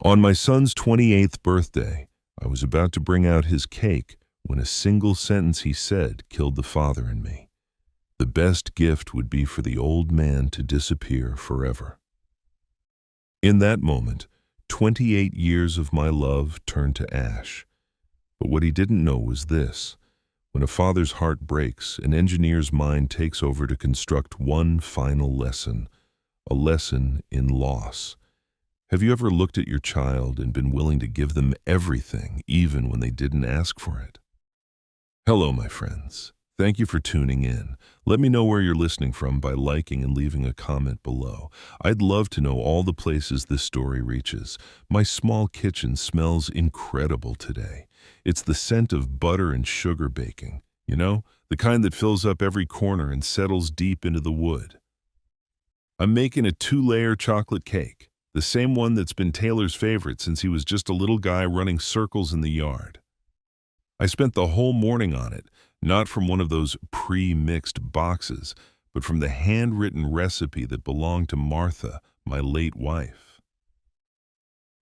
On my son's 28th birthday, I was about to bring out his cake when a single sentence he said killed the father in me. The best gift would be for the old man to disappear forever. In that moment, 28 years of my love turned to ash. But what he didn't know was this. When a father's heart breaks, an engineer's mind takes over to construct one final lesson, a lesson in loss. Have you ever looked at your child and been willing to give them everything, even when they didn't ask for it? Hello, my friends. Thank you for tuning in. Let me know where you're listening from by liking and leaving a comment below. I'd love to know all the places this story reaches. My small kitchen smells incredible today. It's the scent of butter and sugar baking, the kind that fills up every corner and settles deep into the wood. I'm making a 2-layer chocolate cake, the same one that's been Taylor's favorite since he was just a little guy running circles in the yard. I spent the whole morning on it, not from one of those pre-mixed boxes, but from the handwritten recipe that belonged to Martha, my late wife.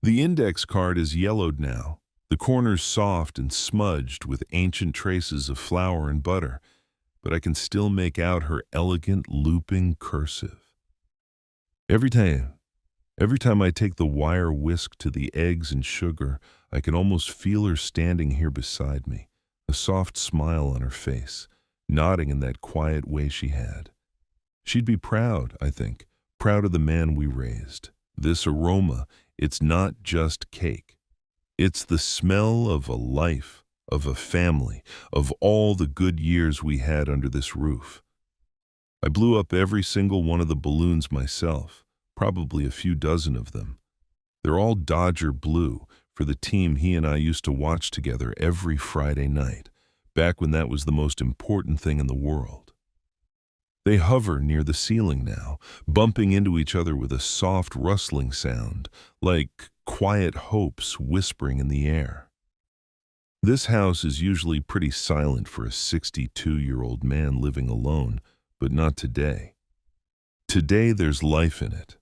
The index card is yellowed now, the corners soft and smudged with ancient traces of flour and butter, but I can still make out her elegant looping cursive. Every time I take the wire whisk to the eggs and sugar, I can almost feel her standing here beside me, a soft smile on her face, nodding in that quiet way she had. She'd be proud, I think, proud of the man we raised. This aroma, it's not just cake. It's the smell of a life, of a family, of all the good years we had under this roof. I blew up every single one of the balloons myself, probably a few dozen of them. They're all Dodger blue, for the team he and I used to watch together every Friday night, back when that was the most important thing in the world. They hover near the ceiling now, bumping into each other with a soft rustling sound, like quiet hopes whispering in the air. This house is usually pretty silent for a 62-year-old man living alone, but not today. Today there's life in it.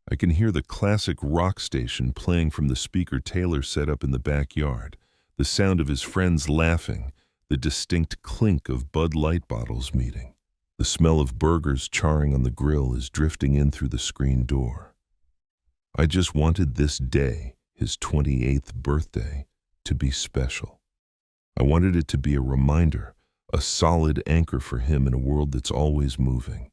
I can hear the classic rock station playing from the speaker Taylor set up in the backyard, the sound of his friends laughing, the distinct clink of Bud Light bottles meeting. The smell of burgers charring on the grill is drifting in through the screen door. I just wanted this day, his 28th birthday, to be special. I wanted it to be a reminder, a solid anchor for him in a world that's always moving.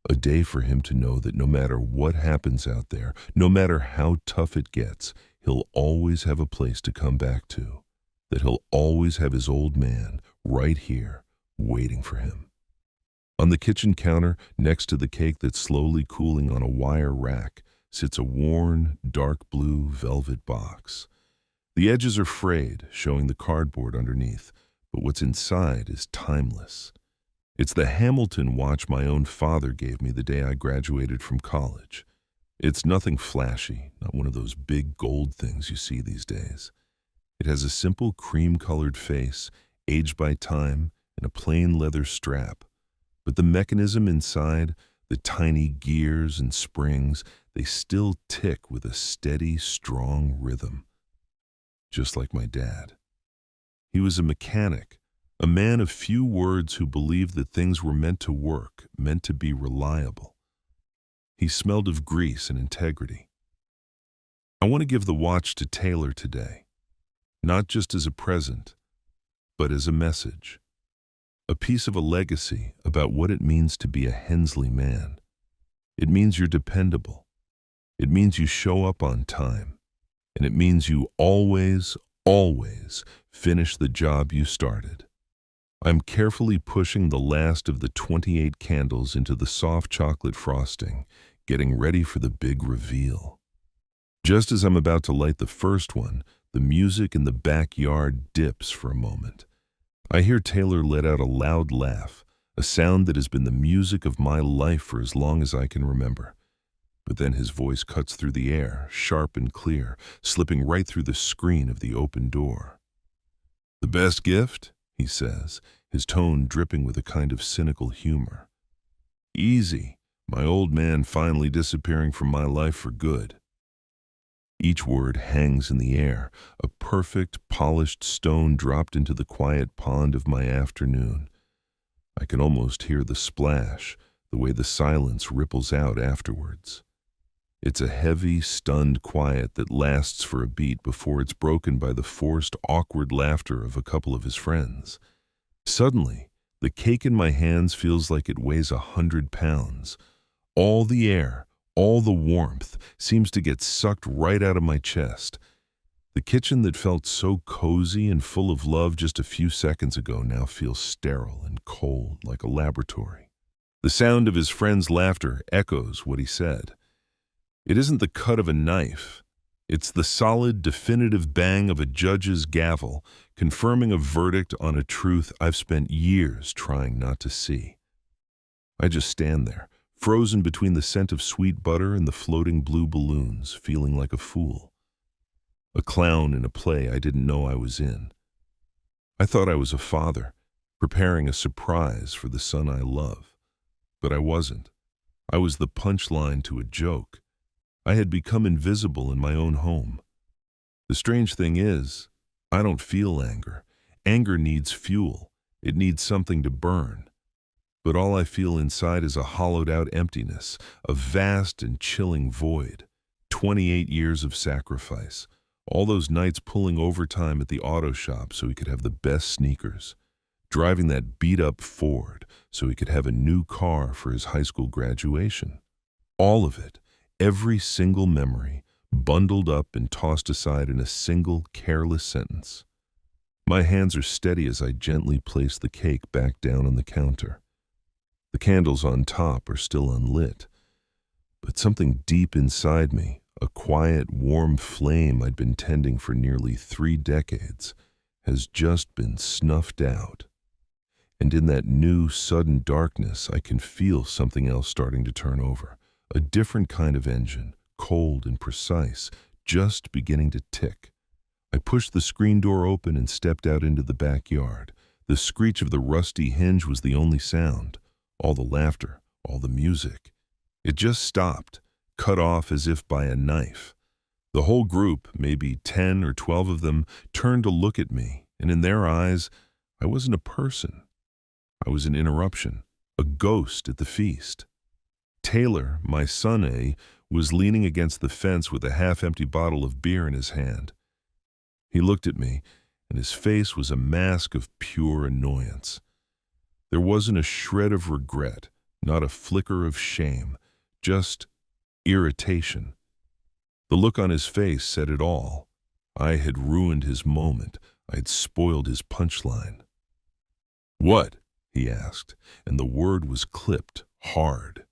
A day for him to know that no matter what happens out there, no matter how tough it gets, he'll always have a place to come back to, that he'll always have his old man right here waiting for him. On the kitchen counter, next to the cake that's slowly cooling on a wire rack, sits a worn, dark blue velvet box. The edges are frayed, showing the cardboard underneath, but what's inside is timeless. It's the Hamilton watch my own father gave me the day I graduated from college. It's nothing flashy, not one of those big gold things you see these days. It has a simple cream-colored face, aged by time, and a plain leather strap. But the mechanism inside, the tiny gears and springs, they still tick with a steady, strong rhythm. Just like my dad. He was a mechanic, a man of few words who believed that things were meant to work, meant to be reliable. He smelled of grease and integrity. I want to give the watch to Taylor today, not just as a present, but as a message. A piece of a legacy about what it means to be a Hensley man. It means you're dependable. It means you show up on time. And it means you always, always finish the job you started. I'm carefully pushing the last of the 28 candles into the soft chocolate frosting, getting ready for the big reveal. Just as I'm about to light the first one, the music in the backyard dips for a moment. I hear Taylor let out a loud laugh, a sound that has been the music of my life for as long as I can remember. But then his voice cuts through the air, sharp and clear, slipping right through the screen of the open door. "The best gift?" he says, his tone dripping with a kind of cynical humor. "Easy, my old man finally disappearing from my life for good." Each word hangs in the air, a perfect, polished stone dropped into the quiet pond of my afternoon. I can almost hear the splash, the way the silence ripples out afterwards. It's a heavy, stunned quiet that lasts for a beat before it's broken by the forced, awkward laughter of a couple of his friends. Suddenly, the cake in my hands feels like it weighs 100 pounds. All the air, all the warmth seems to get sucked right out of my chest. The kitchen that felt so cozy and full of love just a few seconds ago now feels sterile and cold like a laboratory. The sound of his friend's laughter echoes what he said. It isn't the cut of a knife. It's the solid, definitive bang of a judge's gavel, confirming a verdict on a truth I've spent years trying not to see. I just stand there, frozen between the scent of sweet butter and the floating blue balloons, feeling like a fool. A clown in a play I didn't know I was in. I thought I was a father, preparing a surprise for the son I love. But I wasn't. I was the punchline to a joke. I had become invisible in my own home. The strange thing is, I don't feel anger. Anger needs fuel. It needs something to burn. But all I feel inside is a hollowed-out emptiness, a vast and chilling void. 28 years of sacrifice. All those nights pulling overtime at the auto shop so he could have the best sneakers. Driving that beat-up Ford so he could have a new car for his high school graduation. All of it. Every single memory, bundled up and tossed aside in a single, careless sentence. My hands are steady as I gently place the cake back down on the counter. The candles on top are still unlit, but something deep inside me, a quiet, warm flame I'd been tending for nearly 3 decades, has just been snuffed out. And in that new, sudden darkness, I can feel something else starting to turn over. A different kind of engine, cold and precise, just beginning to tick. I pushed the screen door open and stepped out into the backyard. The screech of the rusty hinge was the only sound. All the laughter, all the music. It just stopped, cut off as if by a knife. The whole group, maybe 10 or 12 of them, turned to look at me, and in their eyes, I wasn't a person. I was an interruption, a ghost at the feast. Taylor, my son, was leaning against the fence with a half-empty bottle of beer in his hand. He looked at me, and his face was a mask of pure annoyance. There wasn't a shred of regret, not a flicker of shame, just irritation. The look on his face said it all. I had ruined his moment. I had spoiled his punchline. "What?" he asked, and the word was clipped, hard.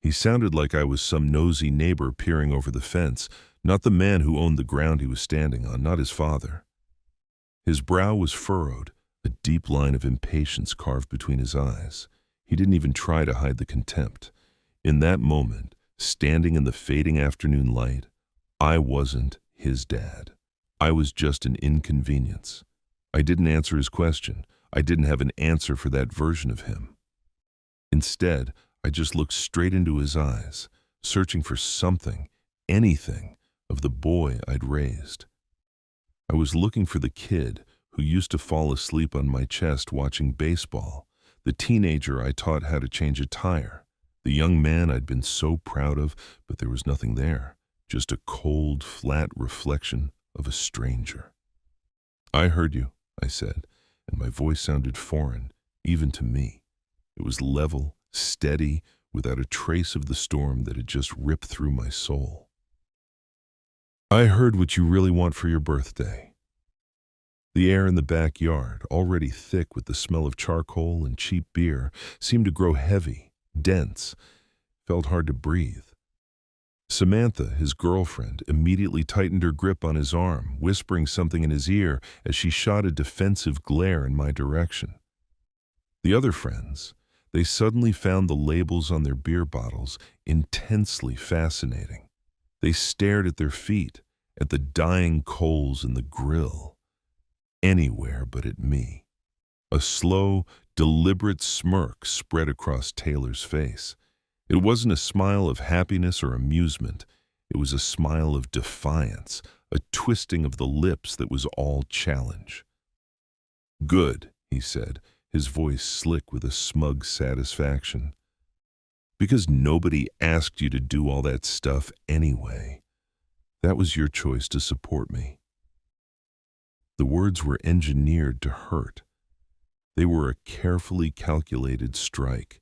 He sounded like I was some nosy neighbor peering over the fence, not the man who owned the ground he was standing on, not his father. His brow was furrowed, a deep line of impatience carved between his eyes. He didn't even try to hide the contempt. In that moment, standing in the fading afternoon light, I wasn't his dad. I was just an inconvenience. I didn't answer his question. I didn't have an answer for that version of him. Instead, I just looked straight into his eyes, searching for something, anything, of the boy I'd raised. I was looking for the kid who used to fall asleep on my chest watching baseball, the teenager I taught how to change a tire, the young man I'd been so proud of, but there was nothing there, just a cold, flat reflection of a stranger. "I heard you," I said, and my voice sounded foreign, even to me. It was level, steady, without a trace of the storm that had just ripped through my soul. "I heard what you really want for your birthday." The air in the backyard, already thick with the smell of charcoal and cheap beer, seemed to grow heavy, dense, felt hard to breathe. Samantha, his girlfriend, immediately tightened her grip on his arm, whispering something in his ear as she shot a defensive glare in my direction. The other friends, they suddenly found the labels on their beer bottles intensely fascinating. They stared at their feet, at the dying coals in the grill. Anywhere but at me. A slow, deliberate smirk spread across Taylor's face. It wasn't a smile of happiness or amusement. It was a smile of defiance, a twisting of the lips that was all challenge. "Good," he said, his voice slick with a smug satisfaction. "Because nobody asked you to do all that stuff anyway. That was your choice to support me." The words were engineered to hurt. They were a carefully calculated strike,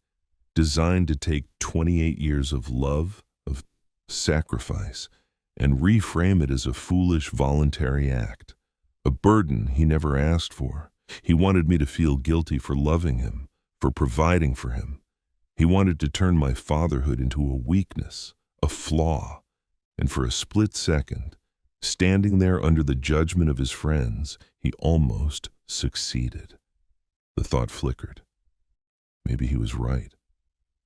designed to take 28 years of love, of sacrifice, and reframe it as a foolish voluntary act, a burden he never asked for. He wanted me to feel guilty for loving him, for providing for him. He wanted to turn my fatherhood into a weakness, a flaw, and for a split second, standing there under the judgment of his friends, he almost succeeded. The thought flickered. Maybe he was right.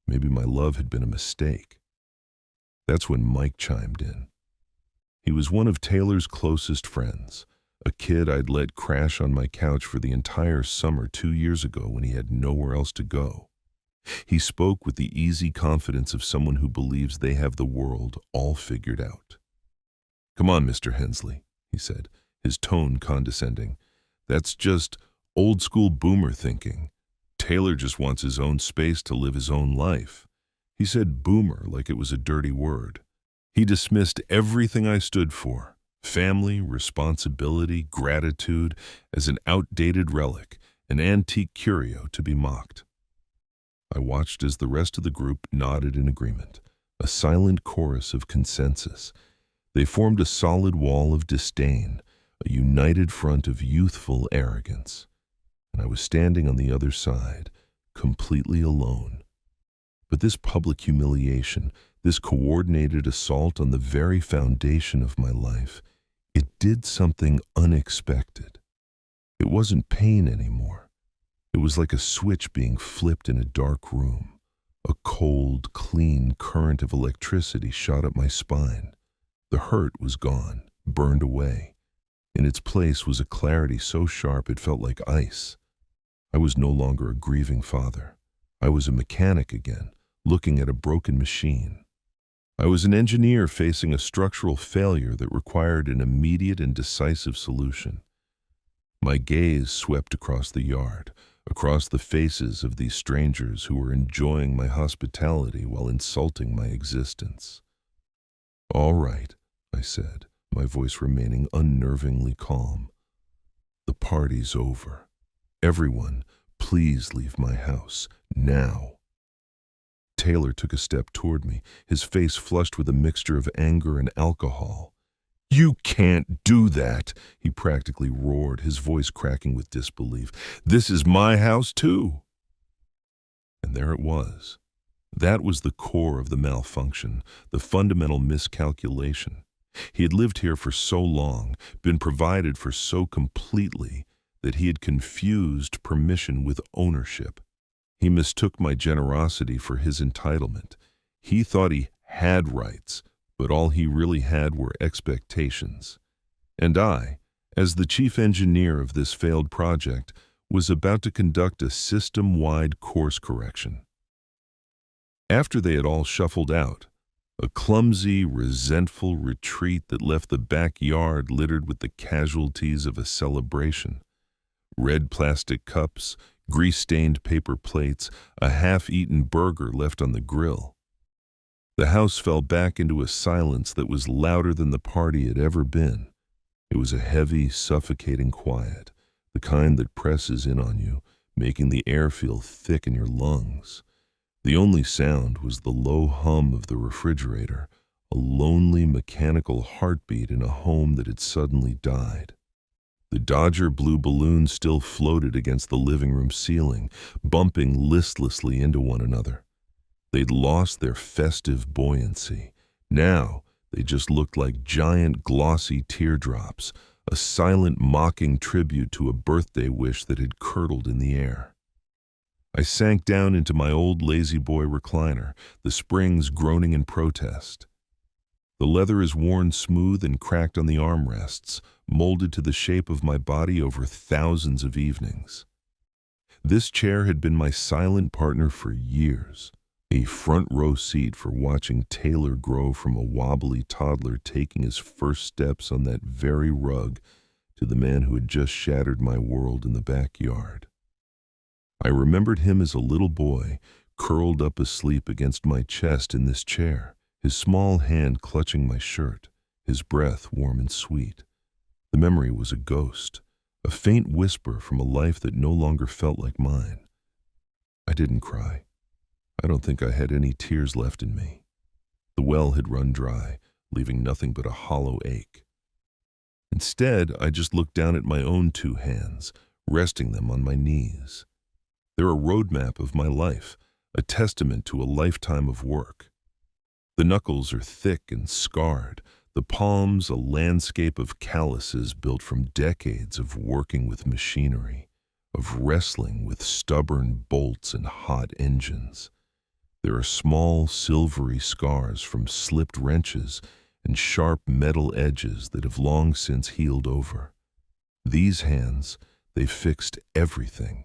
Maybe my love had been a mistake. That's when Mike chimed in. He was one of Taylor's closest friends, a kid I'd let crash on my couch for the entire summer 2 years ago when he had nowhere else to go. He spoke with the easy confidence of someone who believes they have the world all figured out. "Come on, Mr. Hensley," he said, his tone condescending. "That's just old-school boomer thinking. Taylor just wants his own space to live his own life." He said boomer like it was a dirty word. He dismissed everything I stood for, family, responsibility, gratitude, as an outdated relic, an antique curio to be mocked. I watched as the rest of the group nodded in agreement, a silent chorus of consensus. They formed a solid wall of disdain, a united front of youthful arrogance. And I was standing on the other side, completely alone. But this public humiliation, this coordinated assault on the very foundation of my life, it did something unexpected. It wasn't pain anymore. It was like a switch being flipped in a dark room. A cold, clean current of electricity shot up my spine. The hurt was gone, burned away. In its place was a clarity so sharp it felt like ice. I was no longer a grieving father. I was a mechanic again, looking at a broken machine. I was an engineer facing a structural failure that required an immediate and decisive solution. My gaze swept across the yard, across the faces of these strangers who were enjoying my hospitality while insulting my existence. "All right," I said, my voice remaining unnervingly calm. "The party's over. Everyone, please leave my house, now." Taylor took a step toward me, his face flushed with a mixture of anger and alcohol. "You can't do that," he practically roared, his voice cracking with disbelief. "This is my house, too." And there it was. That was the core of the malfunction, the fundamental miscalculation. He had lived here for so long, been provided for so completely, that he had confused permission with ownership. He mistook my generosity for his entitlement. He thought he had rights, but all he really had were expectations. And I, as the chief engineer of this failed project, was about to conduct a system-wide course correction. After they had all shuffled out, a clumsy, resentful retreat that left the backyard littered with the casualties of a celebration. Red plastic cups, grease-stained paper plates, a half-eaten burger left on the grill. The house fell back into a silence that was louder than the party had ever been. It was a heavy, suffocating quiet, the kind that presses in on you, making the air feel thick in your lungs. The only sound was the low hum of the refrigerator, a lonely mechanical heartbeat in a home that had suddenly died. The Dodger blue balloons still floated against the living room ceiling, bumping listlessly into one another. They'd lost their festive buoyancy. Now they just looked like giant glossy teardrops, a silent mocking tribute to a birthday wish that had curdled in the air. I sank down into my old lazy boy recliner, the springs groaning in protest. The leather is worn smooth and cracked on the armrests, molded to the shape of my body over thousands of evenings. This chair had been my silent partner for years, A front row seat for watching Taylor grow from a wobbly toddler taking his first steps on that very rug to the man who had just shattered my world in the backyard. I remembered him as a little boy, curled up asleep against my chest in this chair, his small hand clutching my shirt, his breath warm and sweet. The memory was a ghost, a faint whisper from a life that no longer felt like mine. I didn't cry. I don't think I had any tears left in me. The well had run dry, leaving nothing but a hollow ache. Instead, I just looked down at my own two hands, resting them on my knees. They're a roadmap of my life, a testament to a lifetime of work. The knuckles are thick and scarred, the palms a landscape of calluses built from decades of working with machinery, of wrestling with stubborn bolts and hot engines. There are small, silvery scars from slipped wrenches and sharp metal edges that have long since healed over. These hands, they fixed everything.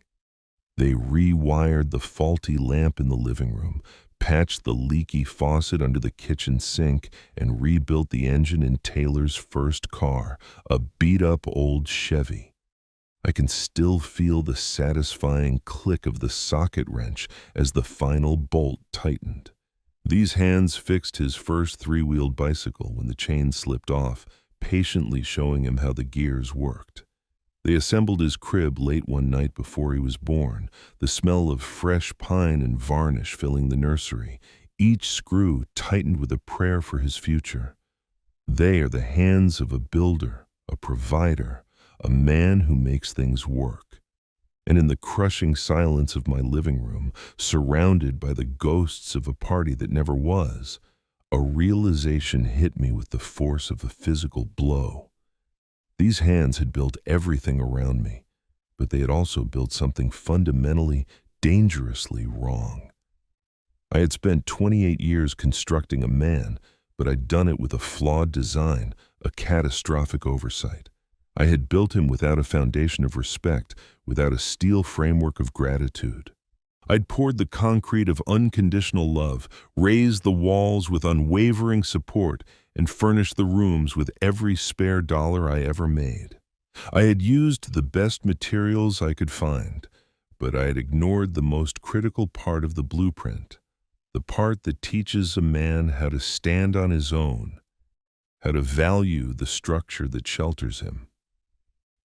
They rewired the faulty lamp in the living room, patched the leaky faucet under the kitchen sink, and rebuilt the engine in Taylor's first car, a beat-up old Chevy. I can still feel the satisfying click of the socket wrench as the final bolt tightened. These hands fixed his first three-wheeled bicycle when the chain slipped off, patiently showing him how the gears worked. They assembled his crib late one night before he was born, the smell of fresh pine and varnish filling the nursery, each screw tightened with a prayer for his future. They are the hands of a builder, a provider, a man who makes things work. And in the crushing silence of my living room, surrounded by the ghosts of a party that never was, a realization hit me with the force of a physical blow. These hands had built everything around me, but they had also built something fundamentally, dangerously wrong. I had spent 28 years constructing a man, but I'd done it with a flawed design, a catastrophic oversight. I had built him without a foundation of respect, without a steel framework of gratitude. I'd poured the concrete of unconditional love, raised the walls with unwavering support, and furnished the rooms with every spare dollar I ever made. I had used the best materials I could find, but I had ignored the most critical part of the blueprint, the part that teaches a man how to stand on his own, how to value the structure that shelters him.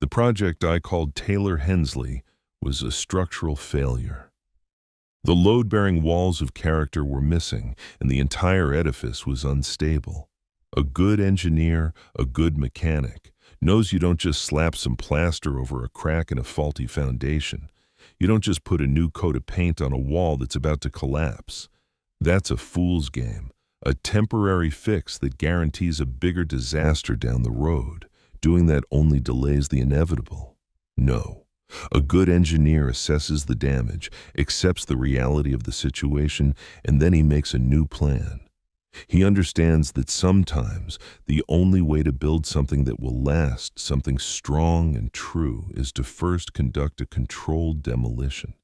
The project I called Taylor Hensley was a structural failure. The load-bearing walls of character were missing, and the entire edifice was unstable. A good engineer, a good mechanic, knows you don't just slap some plaster over a crack in a faulty foundation. You don't just put a new coat of paint on a wall that's about to collapse. That's a fool's game, a temporary fix that guarantees a bigger disaster down the road. Doing that only delays the inevitable. No. A good engineer assesses the damage, accepts the reality of the situation, and then he makes a new plan. He understands that sometimes the only way to build something that will last, something strong and true, is to first conduct a controlled demolition.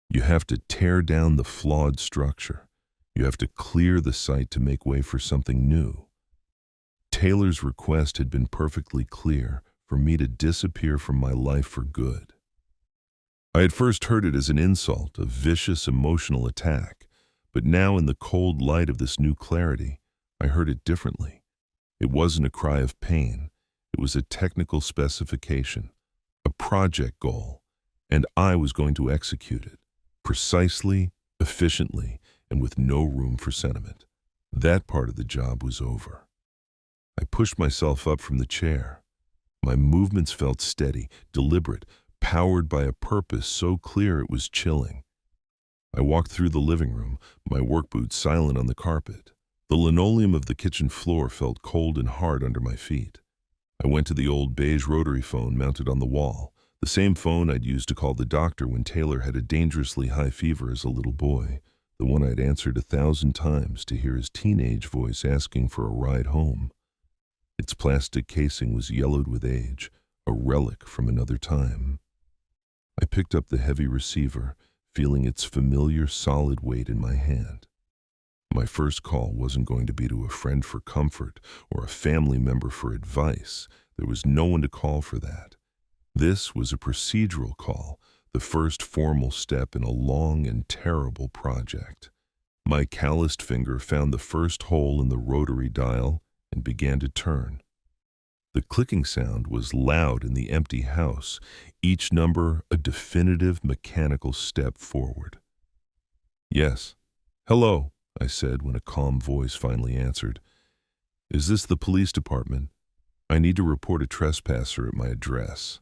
You have to tear down the flawed structure. You have to clear the site to make way for something new. Taylor's request had been perfectly clear: for me to disappear from my life for good. I had first heard it as an insult, a vicious emotional attack, but now in the cold light of this new clarity, I heard it differently. It wasn't a cry of pain. It was a technical specification, a project goal, and I was going to execute it, precisely, efficiently, and with no room for sentiment. That part of the job was over. I pushed myself up from the chair. My movements felt steady, deliberate, powered by a purpose so clear it was chilling. I walked through the living room, my work boots silent on the carpet. The linoleum of the kitchen floor felt cold and hard under my feet. I went to the old beige rotary phone mounted on the wall, the same phone I'd used to call the doctor when Taylor had a dangerously high fever as a little boy, the one I'd answered 1,000 times to hear his teenage voice asking for a ride home. Its plastic casing was yellowed with age, a relic from another time. I picked up the heavy receiver, feeling its familiar solid weight in my hand. My first call wasn't going to be to a friend for comfort or a family member for advice. There was no one to call for that. This was a procedural call, the first formal step in a long and terrible project. My calloused finger found the first hole in the rotary dial and began to turn. The clicking sound was loud in the empty house, each number a definitive mechanical step forward. "Yes. Hello," I said when a calm voice finally answered. "Is this the police department? I need to report a trespasser at my address."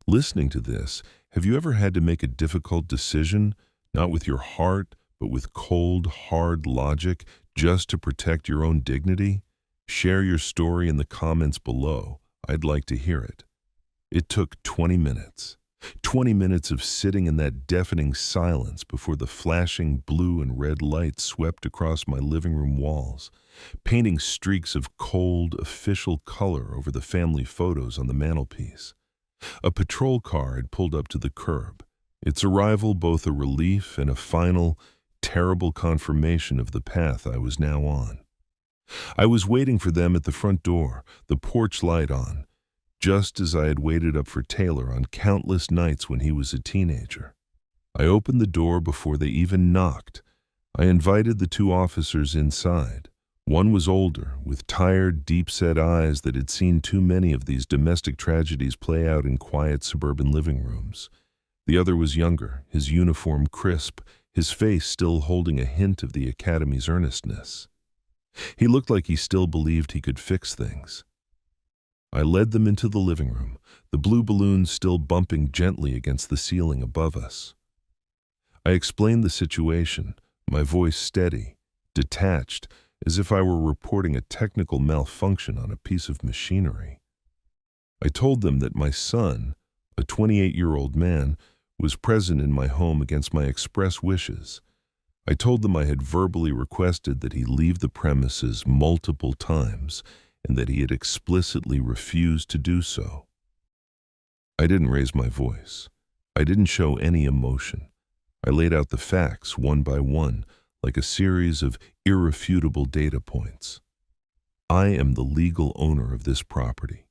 Listening to this, have you ever had to make a difficult decision, not with your heart, but with cold, hard logic, just to protect your own dignity? Share your story in the comments below. I'd like to hear it. It took 20 minutes. 20 minutes of sitting in that deafening silence before the flashing blue and red lights swept across my living room walls, painting streaks of cold, official color over the family photos on the mantelpiece. A patrol car had pulled up to the curb, its arrival both a relief and a final, terrible confirmation of the path I was now on. I was waiting for them at the front door, the porch light on, just as I had waited up for Taylor on countless nights when he was a teenager. I opened the door before they even knocked. I invited the two officers inside. One was older, with tired, deep-set eyes that had seen too many of these domestic tragedies play out in quiet suburban living rooms. The other was younger, his uniform crisp, his face still holding a hint of the academy's earnestness. He looked like he still believed he could fix things. I led them into the living room, the blue balloon still bumping gently against the ceiling above us. I explained the situation, my voice steady, detached, as if I were reporting a technical malfunction on a piece of machinery. I told them that my son, a 28-year-old man, was present in my home against my express wishes. I told them I had verbally requested that he leave the premises multiple times and that he had explicitly refused to do so. I didn't raise my voice. I didn't show any emotion. I laid out the facts one by one, like a series of irrefutable data points. I am the legal owner of this property.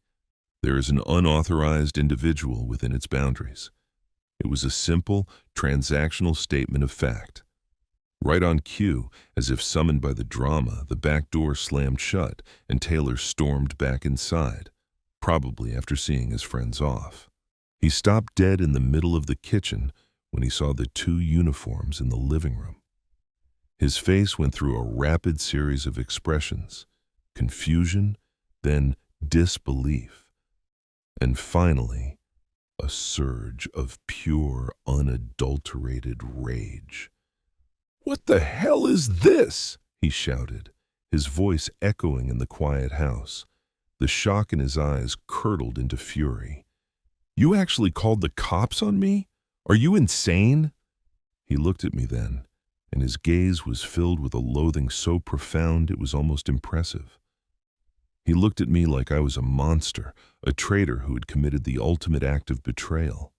There is an unauthorized individual within its boundaries. It was a simple, transactional statement of fact. Right on cue, as if summoned by the drama, the back door slammed shut and Taylor stormed back inside, probably after seeing his friends off. He stopped dead in the middle of the kitchen when he saw the two uniforms in the living room. His face went through a rapid series of expressions, confusion, then disbelief, and finally, a surge of pure, unadulterated rage. "What the hell is this?" he shouted, his voice echoing in the quiet house. The shock in his eyes curdled into fury. "You actually called the cops on me? Are you insane?" He looked at me then, and his gaze was filled with a loathing so profound it was almost impressive. He looked at me like I was a monster, a traitor who had committed the ultimate act of betrayal.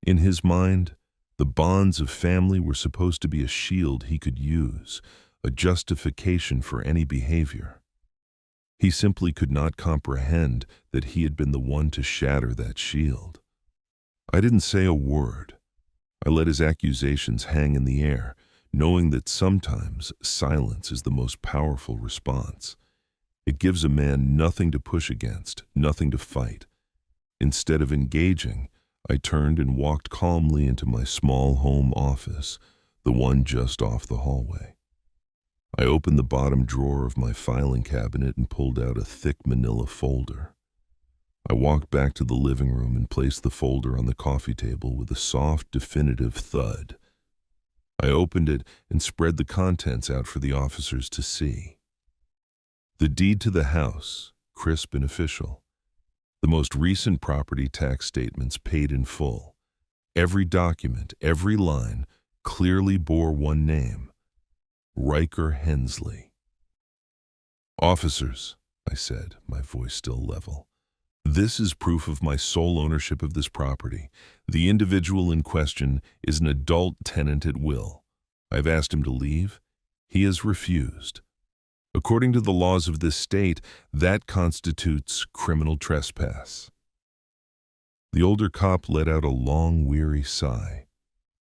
In his mind, the bonds of family were supposed to be a shield he could use, a justification for any behavior. He simply could not comprehend that he had been the one to shatter that shield. I didn't say a word. I let his accusations hang in the air, knowing that sometimes silence is the most powerful response. It gives a man nothing to push against, nothing to fight. Instead of engaging, I turned and walked calmly into my small home office, the one just off the hallway. I opened the bottom drawer of my filing cabinet and pulled out a thick manila folder. I walked back to the living room and placed the folder on the coffee table with a soft, definitive thud. I opened it and spread the contents out for the officers to see. The deed to the house, crisp and official. The most recent property tax statements paid in full. Every document, every line, clearly bore one name: Riker Hensley. "Officers," I said, my voice still level, "this is proof of my sole ownership of this property. The individual in question is an adult tenant at will. I've asked him to leave. He has refused. According to the laws of this state, that constitutes criminal trespass. The older cop let out a long, weary sigh.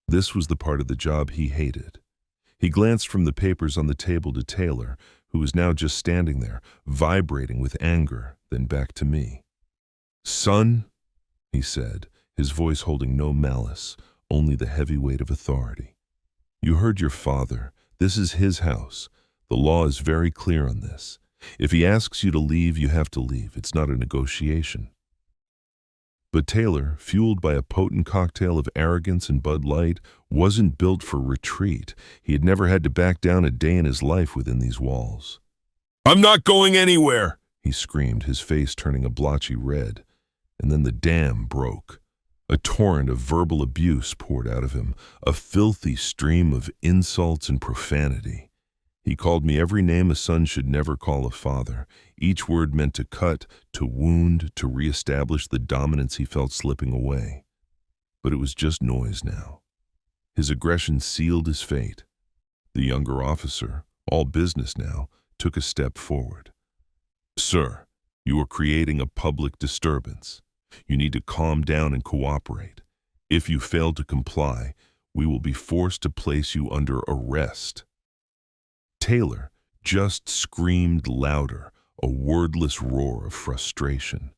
This was the part of the job he hated. He glanced from the papers on the table to Taylor, who was now just standing there, vibrating with anger, then back to me. "Son," he said, his voice holding no malice, only the heavy weight of authority. "You heard your father. This is his house. The law is very clear on this. If he asks you to leave, you have to leave. It's not a negotiation." But Taylor, fueled by a potent cocktail of arrogance and Bud Light, wasn't built for retreat. He had never had to back down a day in his life within these walls. "I'm not going anywhere!" he screamed, his face turning a blotchy red. And then the dam broke. A torrent of verbal abuse poured out of him, a filthy stream of insults and profanity. He called me every name a son should never call a father, each word meant to cut, to wound, to reestablish the dominance he felt slipping away. But it was just noise now. His aggression sealed his fate. The younger officer, all business now, took a step forward. "Sir, you are creating a public disturbance. You need to calm down and cooperate. If you fail to comply, we will be forced to place you under arrest." Taylor just screamed louder, a wordless roar of frustration.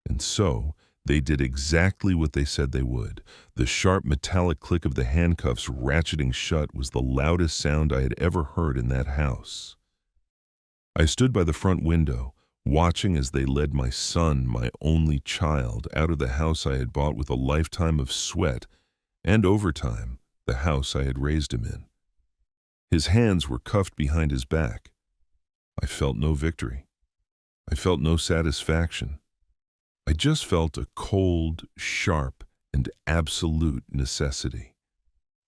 And so, they did exactly what they said they would. The sharp metallic click of the handcuffs ratcheting shut was the loudest sound I had ever heard in that house. I stood by the front window, watching as they led my son, my only child, out of the house I had bought with a lifetime of sweat and overtime, the house I had raised him in. His hands were cuffed behind his back. I felt no victory. I felt no satisfaction. I just felt a cold, sharp, and absolute necessity.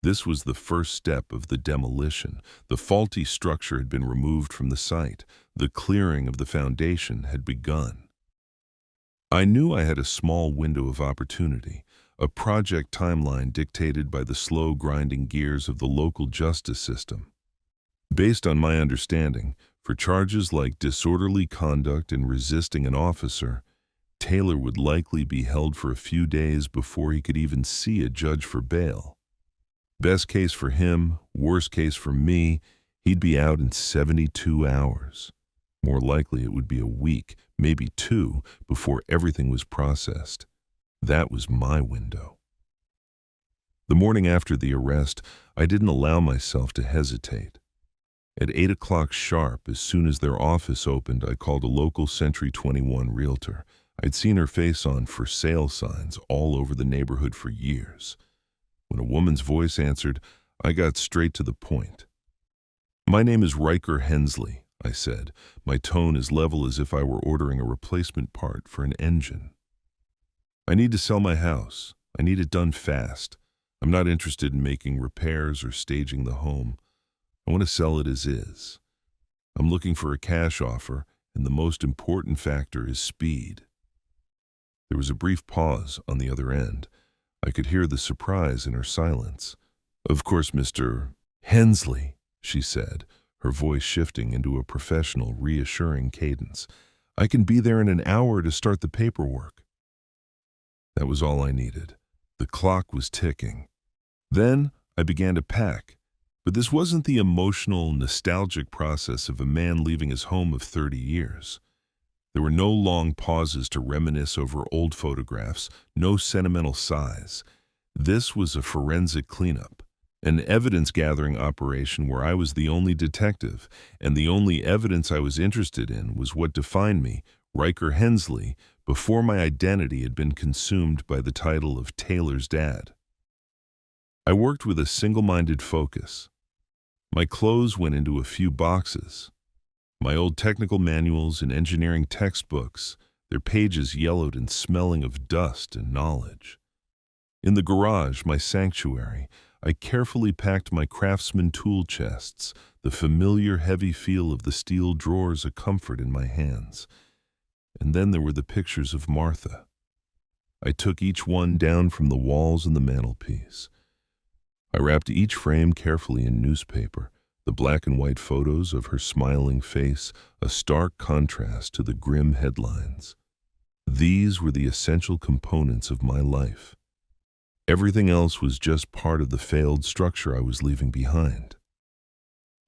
This was the first step of the demolition. The faulty structure had been removed from the site. The clearing of the foundation had begun. I knew I had a small window of opportunity, a project timeline dictated by the slow grinding gears of the local justice system. Based on my understanding, for charges like disorderly conduct and resisting an officer, Taylor would likely be held for a few days before he could even see a judge for bail. Best case for him, worst case for me, he'd be out in 72 hours. More likely it would be a week, maybe 2, before everything was processed. That was my window. The morning after the arrest, I didn't allow myself to hesitate. At 8 o'clock sharp, as soon as their office opened, I called a local Century 21 realtor. I'd seen her face on for sale signs all over the neighborhood for years. When a woman's voice answered, I got straight to the point. "My name is Riker Hensley," I said, my tone as level as if I were ordering a replacement part for an engine. "I need to sell my house. I need it done fast. I'm not interested in making repairs or staging the home. I want to sell it as is. I'm looking for a cash offer, and the most important factor is speed." There was a brief pause on the other end. I could hear the surprise in her silence. "Of course, Mr. Hensley," she said, her voice shifting into a professional, reassuring cadence. "I can be there in an hour to start the paperwork." That was all I needed. The clock was ticking. Then I began to pack. But this wasn't the emotional, nostalgic process of a man leaving his home of 30 years. There were no long pauses to reminisce over old photographs, no sentimental sighs. This was a forensic cleanup, an evidence-gathering operation where I was the only detective, and the only evidence I was interested in was what defined me, Riker Hensley, before my identity had been consumed by the title of Taylor's dad. I worked with a single-minded focus. My clothes went into a few boxes. My old technical manuals and engineering textbooks, their pages yellowed and smelling of dust and knowledge. In the garage, my sanctuary, I carefully packed my craftsman tool chests, the familiar heavy feel of the steel drawers a comfort in my hands. And then there were the pictures of Martha. I took each one down from the walls and the mantelpiece. I wrapped each frame carefully in newspaper, The black and white photos of her smiling face, a stark contrast to the grim headlines. These were the essential components of my life. Everything else was just part of the failed structure I was leaving behind.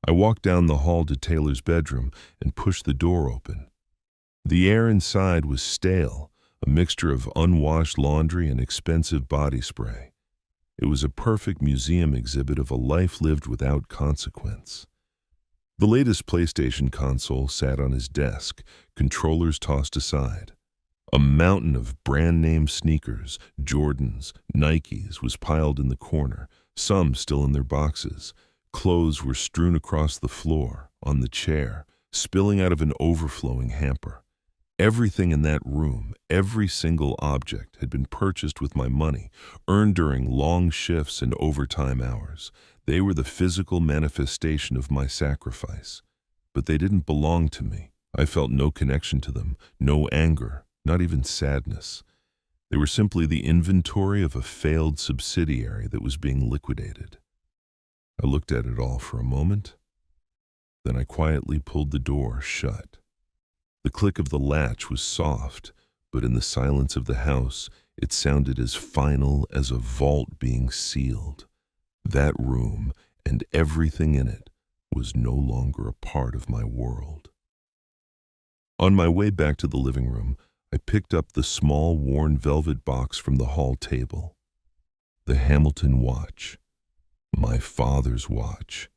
I walked down the hall to Taylor's bedroom and pushed the door open. The air inside was stale, a mixture of unwashed laundry and expensive body spray. It was a perfect museum exhibit of a life lived without consequence. The latest PlayStation console sat on his desk, controllers tossed aside. A mountain of brand-name sneakers, Jordans, Nikes, was piled in the corner, some still in their boxes. Clothes were strewn across the floor, on the chair, spilling out of an overflowing hamper. Everything in that room, every single object, had been purchased with my money, earned during long shifts and overtime hours. They were the physical manifestation of my sacrifice. But they didn't belong to me. I felt no connection to them, no anger, not even sadness. They were simply the inventory of a failed subsidiary that was being liquidated. I looked at it all for a moment. Then I quietly pulled the door shut. The click of the latch was soft, but in the silence of the house, it sounded as final as a vault being sealed. That room and everything in it was no longer a part of my world. On my way back to the living room, I picked up the small, worn velvet box from the hall table. The Hamilton watch. My father's watch.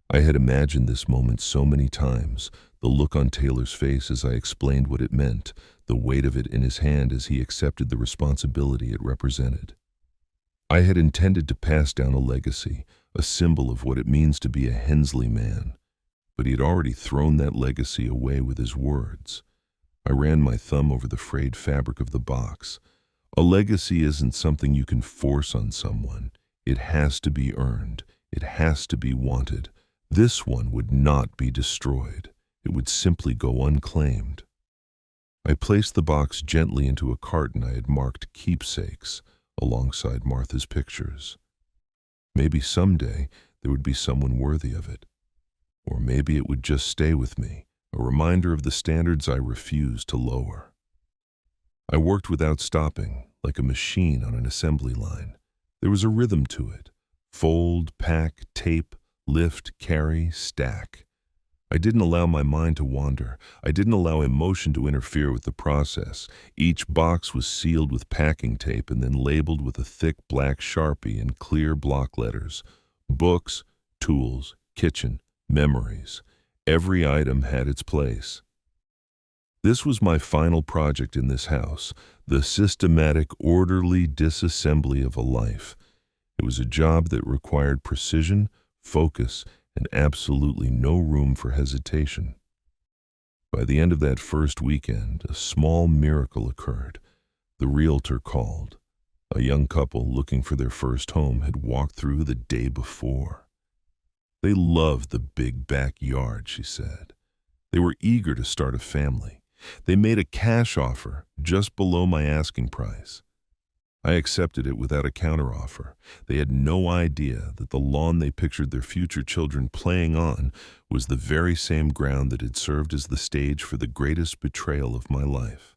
I had imagined this moment so many times, the look on Taylor's face as I explained what it meant, the weight of it in his hand as he accepted the responsibility it represented. I had intended to pass down a legacy, a symbol of what it means to be a Hensley man, but he had already thrown that legacy away with his words. I ran my thumb over the frayed fabric of the box. A legacy isn't something you can force on someone. It has to be earned. It has to be wanted. This one would not be destroyed. It would simply go unclaimed. I placed the box gently into a carton I had marked keepsakes alongside Martha's pictures. Maybe someday there would be someone worthy of it. Or maybe it would just stay with me, a reminder of the standards I refused to lower. I worked without stopping, like a machine on an assembly line. There was a rhythm to it. Fold, pack, tape, lift, carry, stack. I didn't allow my mind to wander. I didn't allow emotion to interfere with the process. Each box was sealed with packing tape and then labeled with a thick black Sharpie in clear block letters. Books, tools, kitchen, memories. Every item had its place. This was my final project in this house, the systematic, orderly disassembly of a life. It was a job that required precision, focus, and absolutely no room for hesitation. By the end of that first weekend, a small miracle occurred. The realtor called. A young couple looking for their first home had walked through the day before. They loved the big backyard, she said. They were eager to start a family. They made a cash offer just below my asking price. I accepted it without a counteroffer. They had no idea that the lawn they pictured their future children playing on was the very same ground that had served as the stage for the greatest betrayal of my life.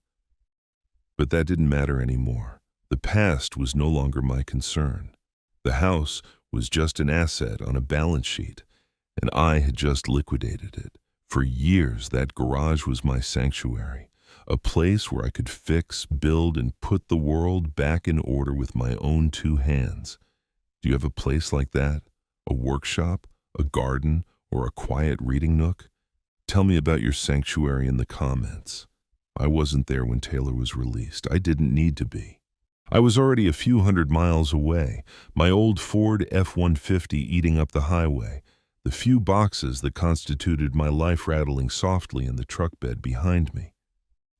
But that didn't matter anymore. The past was no longer my concern. The house was just an asset on a balance sheet, and I had just liquidated it. For years, that garage was my sanctuary. A place where I could fix, build, and put the world back in order with my own two hands. Do you have a place like that? A workshop, a garden, or a quiet reading nook? Tell me about your sanctuary in the comments. I wasn't there when Taylor was released. I didn't need to be. I was already a few hundred miles away, my old Ford F-150 eating up the highway, the few boxes that constituted my life rattling softly in the truck bed behind me.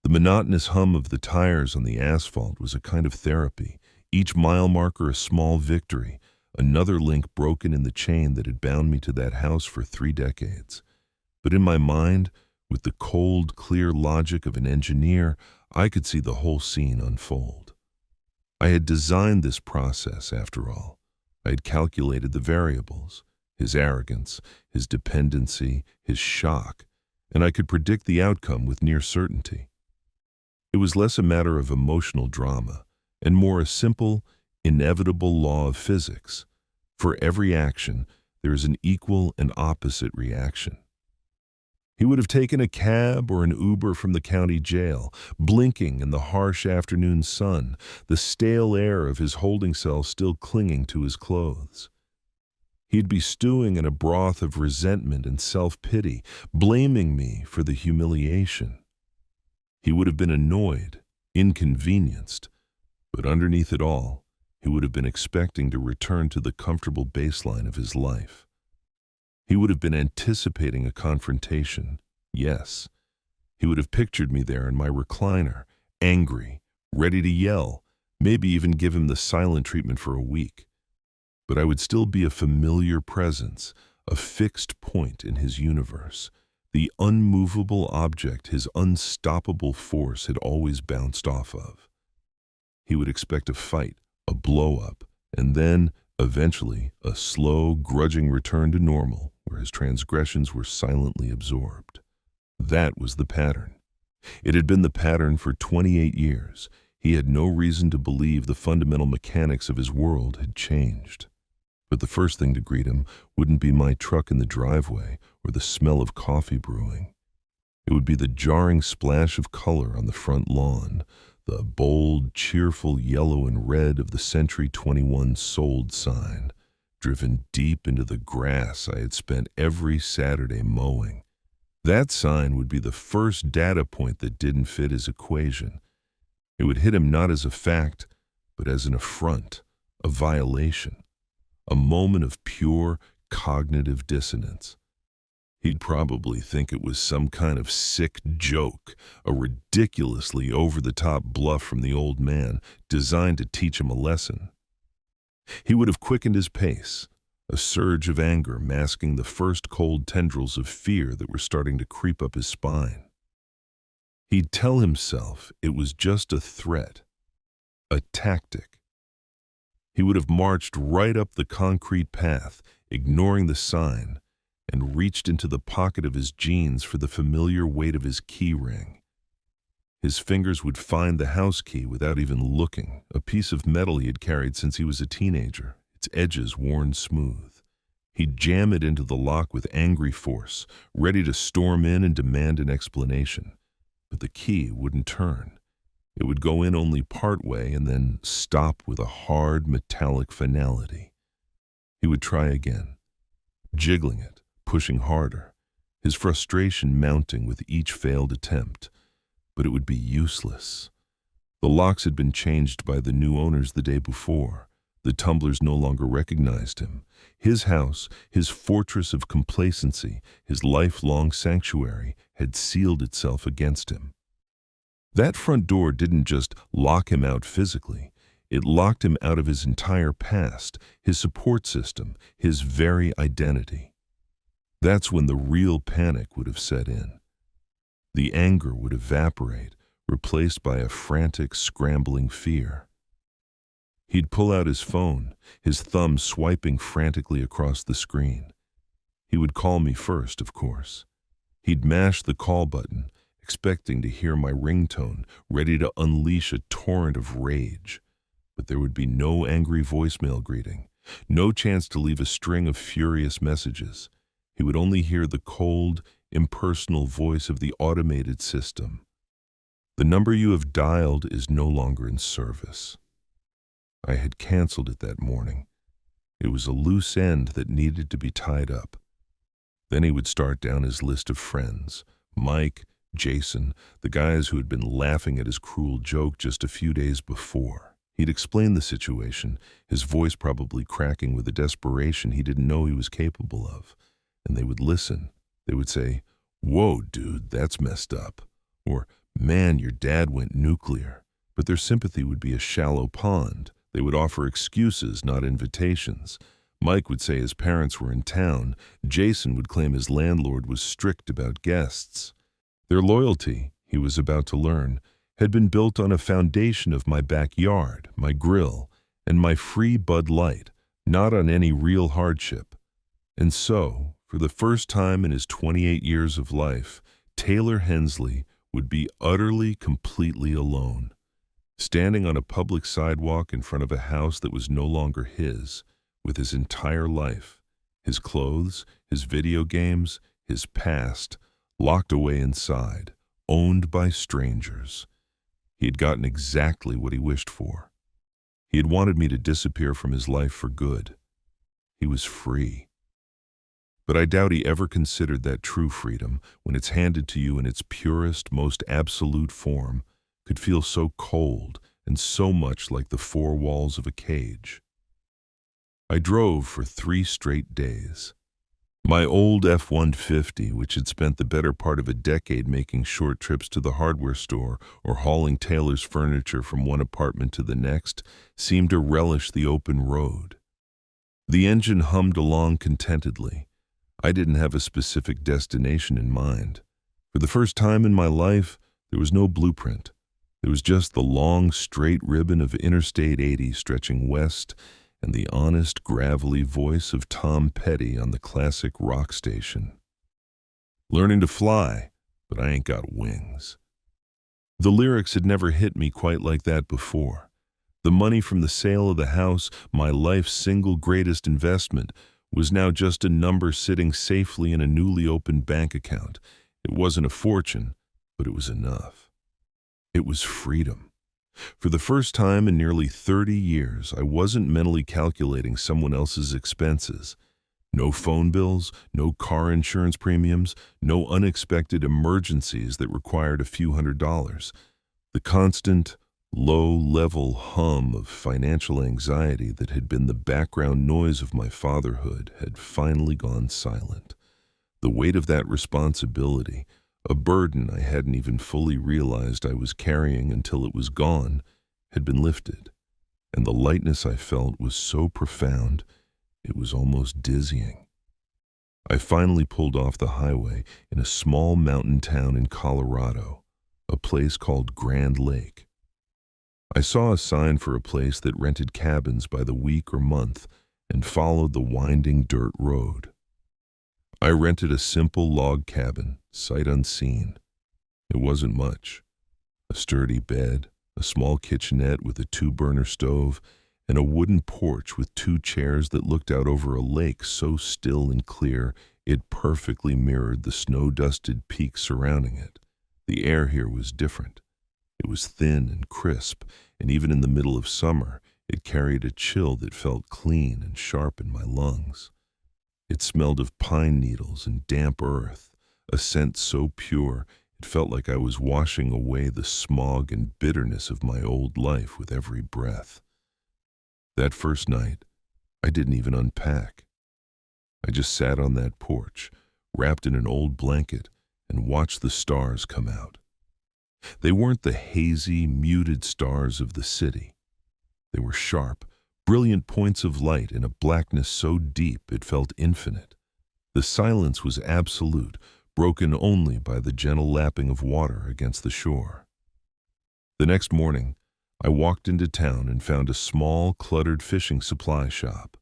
The monotonous hum of the tires on the asphalt was a kind of therapy, each mile marker a small victory, another link broken in the chain that had bound me to that house for 3 decades. But in my mind, with the cold, clear logic of an engineer, I could see the whole scene unfold. I had designed this process, after all. I had calculated the variables. his arrogance, his dependency, his shock, and I could predict the outcome with near certainty. It was less a matter of emotional drama and more a simple, inevitable law of physics. For every action, there is an equal and opposite reaction. He would have taken a cab or an Uber from the county jail, blinking in the harsh afternoon sun, the stale air of his holding cell still clinging to his clothes. He'd be stewing in a broth of resentment and self-pity, blaming me for the humiliation. He would have been annoyed, inconvenienced, but underneath it all, he would have been expecting to return to the comfortable baseline of his life. He would have been anticipating a confrontation, yes. He would have pictured me there in my recliner, angry, ready to yell, maybe even give him the silent treatment for a week. But I would still be a familiar presence, a fixed point in his universe, the unmovable object his unstoppable force had always bounced off of. He would expect a fight, a blow-up, and then, eventually, a slow, grudging return to normal, where his transgressions were silently absorbed. That was the pattern. It had been the pattern for 28 years. He had no reason to believe the fundamental mechanics of his world had changed. But the first thing to greet him wouldn't be my truck in the driveway or the smell of coffee brewing. It would be the jarring splash of color on the front lawn, the bold, cheerful yellow and red of the Century 21 sold sign, driven deep into the grass I had spent every Saturday mowing. That sign would be the first data point that didn't fit his equation. It would hit him not as a fact, but as an affront, a violation, a moment of pure cognitive dissonance. He'd probably think it was some kind of sick joke, a ridiculously over-the-top bluff from the old man, designed to teach him a lesson. He would have quickened his pace, a surge of anger masking the first cold tendrils of fear that were starting to creep up his spine. He'd tell himself it was just a threat, a tactic. He would have marched right up the concrete path, ignoring the sign, and reached into the pocket of his jeans for the familiar weight of his key ring. His fingers would find the house key without even looking, a piece of metal he had carried since he was a teenager, its edges worn smooth. He'd jam it into the lock with angry force, ready to storm in and demand an explanation. But the key wouldn't turn. It would go in only part way and then stop with a hard, metallic finality. He would try again, jiggling it, pushing harder, his frustration mounting with each failed attempt. But it would be useless. The locks had been changed by the new owners the day before. The tumblers no longer recognized him. His house, his fortress of complacency, his lifelong sanctuary, had sealed itself against him. That front door didn't just lock him out physically. It locked him out of his entire past, his support system, his very identity. That's when the real panic would have set in. The anger would evaporate, replaced by a frantic, scrambling fear. He'd pull out his phone, his thumb swiping frantically across the screen. He would call me first, of course. He'd mash the call button, expecting to hear my ringtone, ready to unleash a torrent of rage. But there would be no angry voicemail greeting, no chance to leave a string of furious messages. He would only hear the cold, impersonal voice of the automated system. The number you have dialed is no longer in service. I had canceled it that morning. It was a loose end that needed to be tied up. Then he would start down his list of friends, Mike, Jason, the guys who had been laughing at his cruel joke just a few days before. He'd explain the situation, his voice probably cracking with a desperation he didn't know he was capable of. And they would listen. They would say, "Whoa, dude, that's messed up." Or, "Man, your dad went nuclear." But their sympathy would be a shallow pond. They would offer excuses, not invitations. Mike would say his parents were in town. Jason would claim his landlord was strict about guests. Their loyalty, he was about to learn, had been built on a foundation of my backyard, my grill, and my free Bud Light, not on any real hardship. And so, for the first time in his 28 years of life, Taylor Hensley would be utterly, completely alone, standing on a public sidewalk in front of a house that was no longer his, with his entire life, his clothes, his video games, his past, locked away inside, owned by strangers. He had gotten exactly what he wished for. He had wanted me to disappear from his life for good. He was free. But I doubt he ever considered that true freedom, when it's handed to you in its purest, most absolute form, could feel so cold and so much like the four walls of a cage. I drove for 3 straight days. My old F-150, which had spent the better part of a decade making short trips to the hardware store or hauling Taylor's furniture from one apartment to the next, seemed to relish the open road. The engine hummed along contentedly. I didn't have a specific destination in mind. For the first time in my life, there was no blueprint. There was just the long, straight ribbon of Interstate 80 stretching west and the honest, gravelly voice of Tom Petty on the classic rock station. Learning to fly, but I ain't got wings. The lyrics had never hit me quite like that before. The money from the sale of the house, my life's single greatest investment, was now just a number sitting safely in a newly opened bank account. It wasn't a fortune, but it was enough. It was freedom. For the first time in nearly 30 years, I wasn't mentally calculating someone else's expenses. No phone bills, no car insurance premiums, no unexpected emergencies that required a few $100s. The constant, low-level hum of financial anxiety that had been the background noise of my fatherhood had finally gone silent. The weight of that responsibility, a burden I hadn't even fully realized I was carrying until it was gone, had been lifted, and the lightness I felt was so profound it was almost dizzying. I finally pulled off the highway in a small mountain town in Colorado, a place called Grand Lake. I saw a sign for a place that rented cabins by the week or month and followed the winding dirt road. I rented a simple log cabin, sight unseen. It wasn't much. A sturdy bed, a small kitchenette with a 2-burner stove, and a wooden porch with 2 chairs that looked out over a lake so still and clear it perfectly mirrored the snow-dusted peaks surrounding it. The air here was different. It was thin and crisp, and even in the middle of summer, it carried a chill that felt clean and sharp in my lungs. It smelled of pine needles and damp earth, a scent so pure it felt like I was washing away the smog and bitterness of my old life with every breath. That first night, I didn't even unpack. I just sat on that porch, wrapped in an old blanket, and watched the stars come out. They weren't the hazy, muted stars of the city. They were sharp, brilliant points of light in a blackness so deep it felt infinite. The silence was absolute, broken only by the gentle lapping of water against the shore. The next morning, I walked into town and found a small, cluttered fishing supply shop.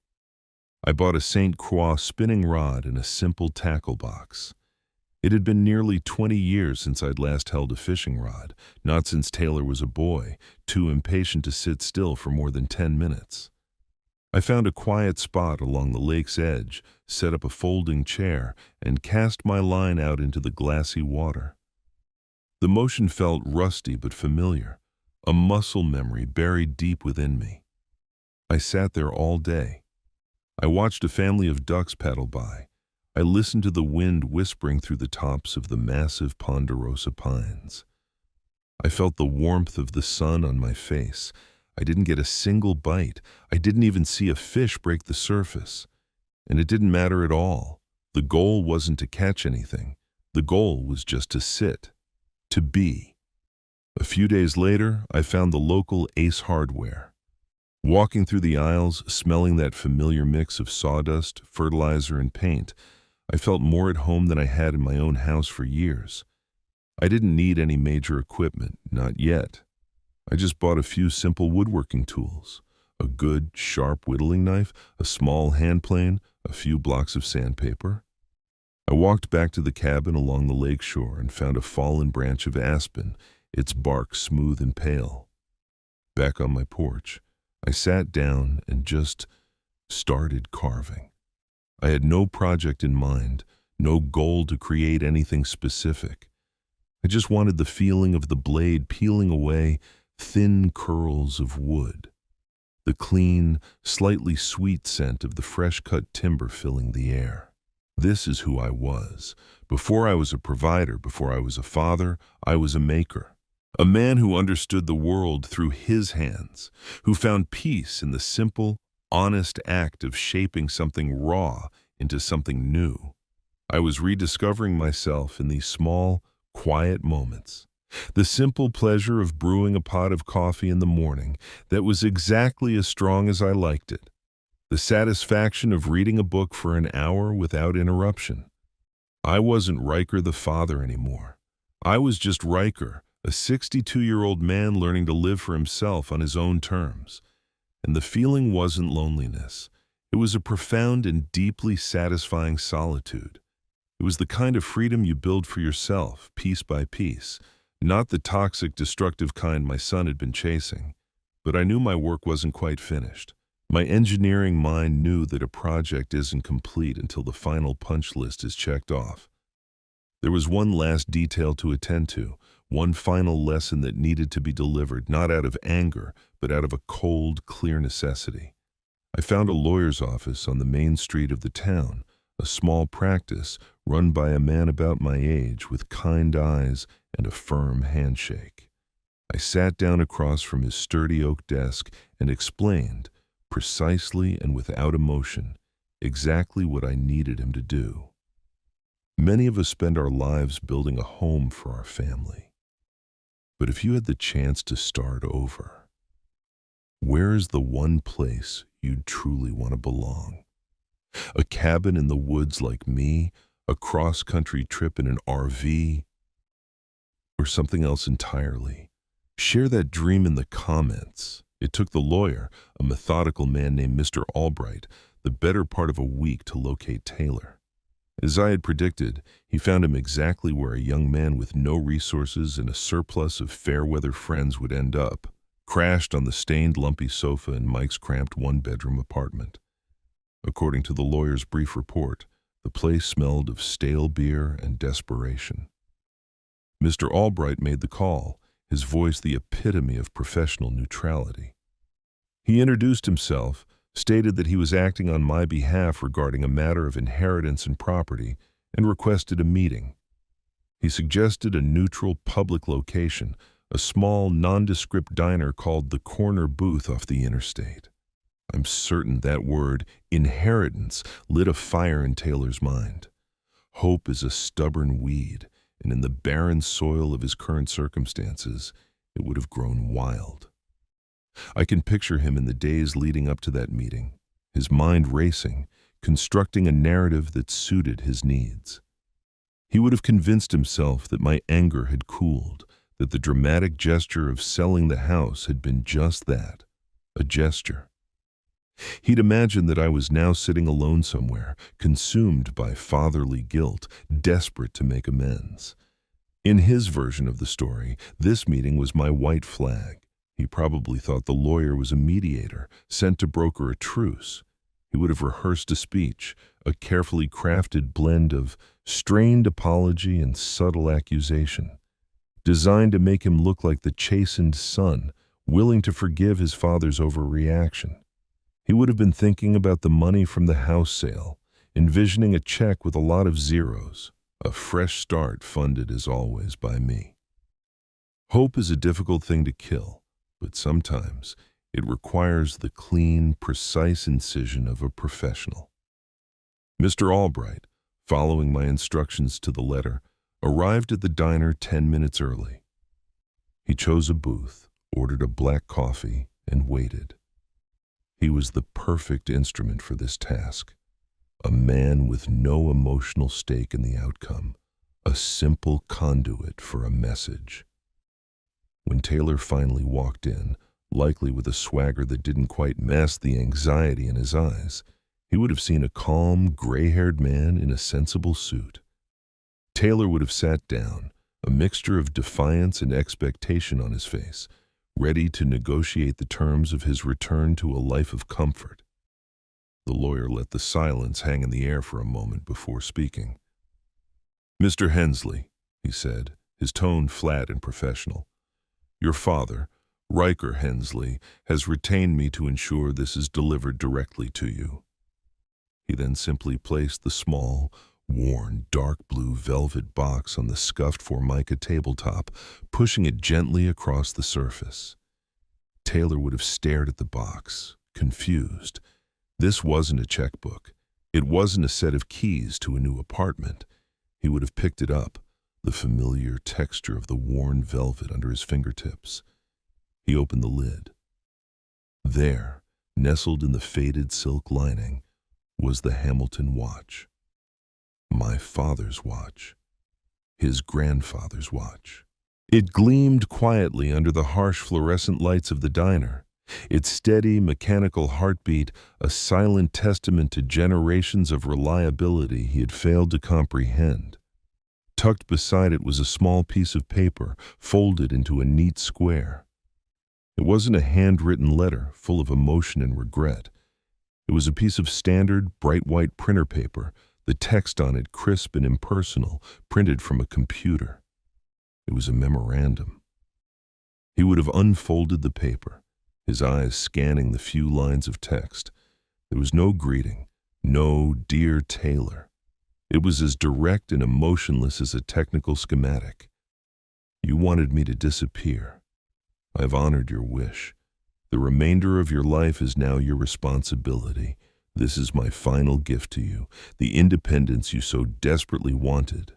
I bought a St. Croix spinning rod and a simple tackle box. It had been nearly 20 years since I'd last held a fishing rod, not since Taylor was a boy, too impatient to sit still for more than 10 minutes. I found a quiet spot along the lake's edge, set up a folding chair, and cast my line out into the glassy water. The motion felt rusty but familiar, a muscle memory buried deep within me. I sat there all day. I watched a family of ducks paddle by. I listened to the wind whispering through the tops of the massive ponderosa pines. I felt the warmth of the sun on my face. I didn't get a single bite. I didn't even see a fish break the surface. And it didn't matter at all. The goal wasn't to catch anything. The goal was just to sit, to be. A few days later, I found the local Ace Hardware. Walking through the aisles, smelling that familiar mix of sawdust, fertilizer, and paint, I felt more at home than I had in my own house for years. I didn't need any major equipment, not yet. I just bought a few simple woodworking tools, a good, sharp whittling knife, a small hand plane, a few blocks of sandpaper. I walked back to the cabin along the lake shore and found a fallen branch of aspen, its bark smooth and pale. Back on my porch, I sat down and just started carving. I had no project in mind, no goal to create anything specific. I just wanted the feeling of the blade peeling away thin curls of wood, the clean, slightly sweet scent of the fresh-cut timber filling the air. This is who I was. Before I was a provider, before I was a father, I was a maker. A man who understood the world through his hands, who found peace in the simple, honest act of shaping something raw into something new. I was rediscovering myself in these small, quiet moments. The simple pleasure of brewing a pot of coffee in the morning that was exactly as strong as I liked it. The satisfaction of reading a book for an hour without interruption. I wasn't Riker the father anymore. I was just Riker, a 62-year-old man learning to live for himself on his own terms. And the feeling wasn't loneliness. It was a profound and deeply satisfying solitude. It was the kind of freedom you build for yourself, piece by piece, not the toxic, destructive kind my son had been chasing. But I knew my work wasn't quite finished. My engineering mind knew that a project isn't complete until the final punch list is checked off. There was one last detail to attend to, one final lesson that needed to be delivered, not out of anger, but out of a cold, clear necessity. I found a lawyer's office on the main street of the town, a small practice run by a man about my age with kind eyes and a firm handshake. I sat down across from his sturdy oak desk and explained, precisely and without emotion, exactly what I needed him to do. Many of us spend our lives building a home for our family. But if you had the chance to start over, where is the one place you'd truly want to belong? A cabin in the woods like me, a cross-country trip in an RV, or something else entirely? Share that dream in the comments. It took the lawyer, a methodical man named Mr. Albright, the better part of a week to locate Taylor. As I had predicted, he found him exactly where a young man with no resources and a surplus of fair-weather friends would end up, crashed on the stained, lumpy sofa in Mike's cramped one-bedroom apartment. According to the lawyer's brief report, the place smelled of stale beer and desperation. Mr. Albright made the call, his voice the epitome of professional neutrality. He introduced himself, stated that he was acting on my behalf regarding a matter of inheritance and property, and requested a meeting. He suggested a neutral public location, a small, nondescript diner called the Corner Booth off the interstate. I'm certain that word, inheritance, lit a fire in Taylor's mind. Hope is a stubborn weed, and in the barren soil of his current circumstances, it would have grown wild. I can picture him in the days leading up to that meeting, his mind racing, constructing a narrative that suited his needs. He would have convinced himself that my anger had cooled, that the dramatic gesture of selling the house had been just that, a gesture. He'd imagined that I was now sitting alone somewhere, consumed by fatherly guilt, desperate to make amends. In his version of the story, this meeting was my white flag. He probably thought the lawyer was a mediator, sent to broker a truce. He would have rehearsed a speech, a carefully crafted blend of strained apology and subtle accusation, designed to make him look like the chastened son, willing to forgive his father's overreaction. He would have been thinking about the money from the house sale, envisioning a check with a lot of zeros, a fresh start funded as always by me. Hope is a difficult thing to kill, but sometimes it requires the clean, precise incision of a professional. Mr. Albright, following my instructions to the letter, arrived at the diner 10 minutes early. He chose a booth, ordered a black coffee, and waited. He was the perfect instrument for this task, a man with no emotional stake in the outcome, a simple conduit for a message. When Taylor finally walked in, likely with a swagger that didn't quite mask the anxiety in his eyes, he would have seen a calm, gray-haired man in a sensible suit. Taylor would have sat down, a mixture of defiance and expectation on his face, ready to negotiate the terms of his return to a life of comfort. The lawyer let the silence hang in the air for a moment before speaking. "Mr. Hensley," he said, his tone flat and professional, "your father, Riker Hensley, has retained me to ensure this is delivered directly to you." He then simply placed the small, worn, dark blue velvet box on the scuffed Formica tabletop, pushing it gently across the surface. Taylor would have stared at the box, confused. This wasn't a checkbook. It wasn't a set of keys to a new apartment. He would have picked it up, the familiar texture of the worn velvet under his fingertips. He opened the lid. There, nestled in the faded silk lining, was the Hamilton watch. My father's watch. His grandfather's watch. It gleamed quietly under the harsh fluorescent lights of the diner, its steady, mechanical heartbeat a silent testament to generations of reliability he had failed to comprehend. Tucked beside it was a small piece of paper, folded into a neat square. It wasn't a handwritten letter full of emotion and regret. It was a piece of standard, bright white printer paper, the text on it crisp and impersonal, printed from a computer. It was a memorandum. He would have unfolded the paper, his eyes scanning the few lines of text. There was no greeting, no "Dear Taylor." It was as direct and emotionless as a technical schematic. "You wanted me to disappear. I've honored your wish. The remainder of your life is now your responsibility. This is my final gift to you, the independence you so desperately wanted."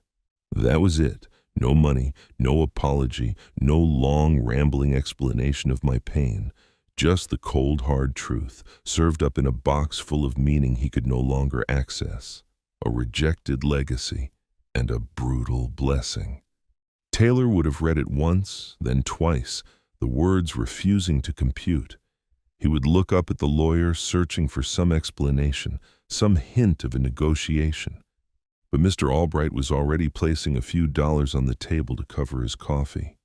That was it. No money, no apology, no long, rambling explanation of my pain. Just the cold, hard truth, served up in a box full of meaning he could no longer access. A rejected legacy and a brutal blessing. Taylor would have read it once, then twice, the words refusing to compute. He would look up at the lawyer, searching for some explanation, some hint of a negotiation. But Mr. Albright was already placing a few dollars on the table to cover his coffee.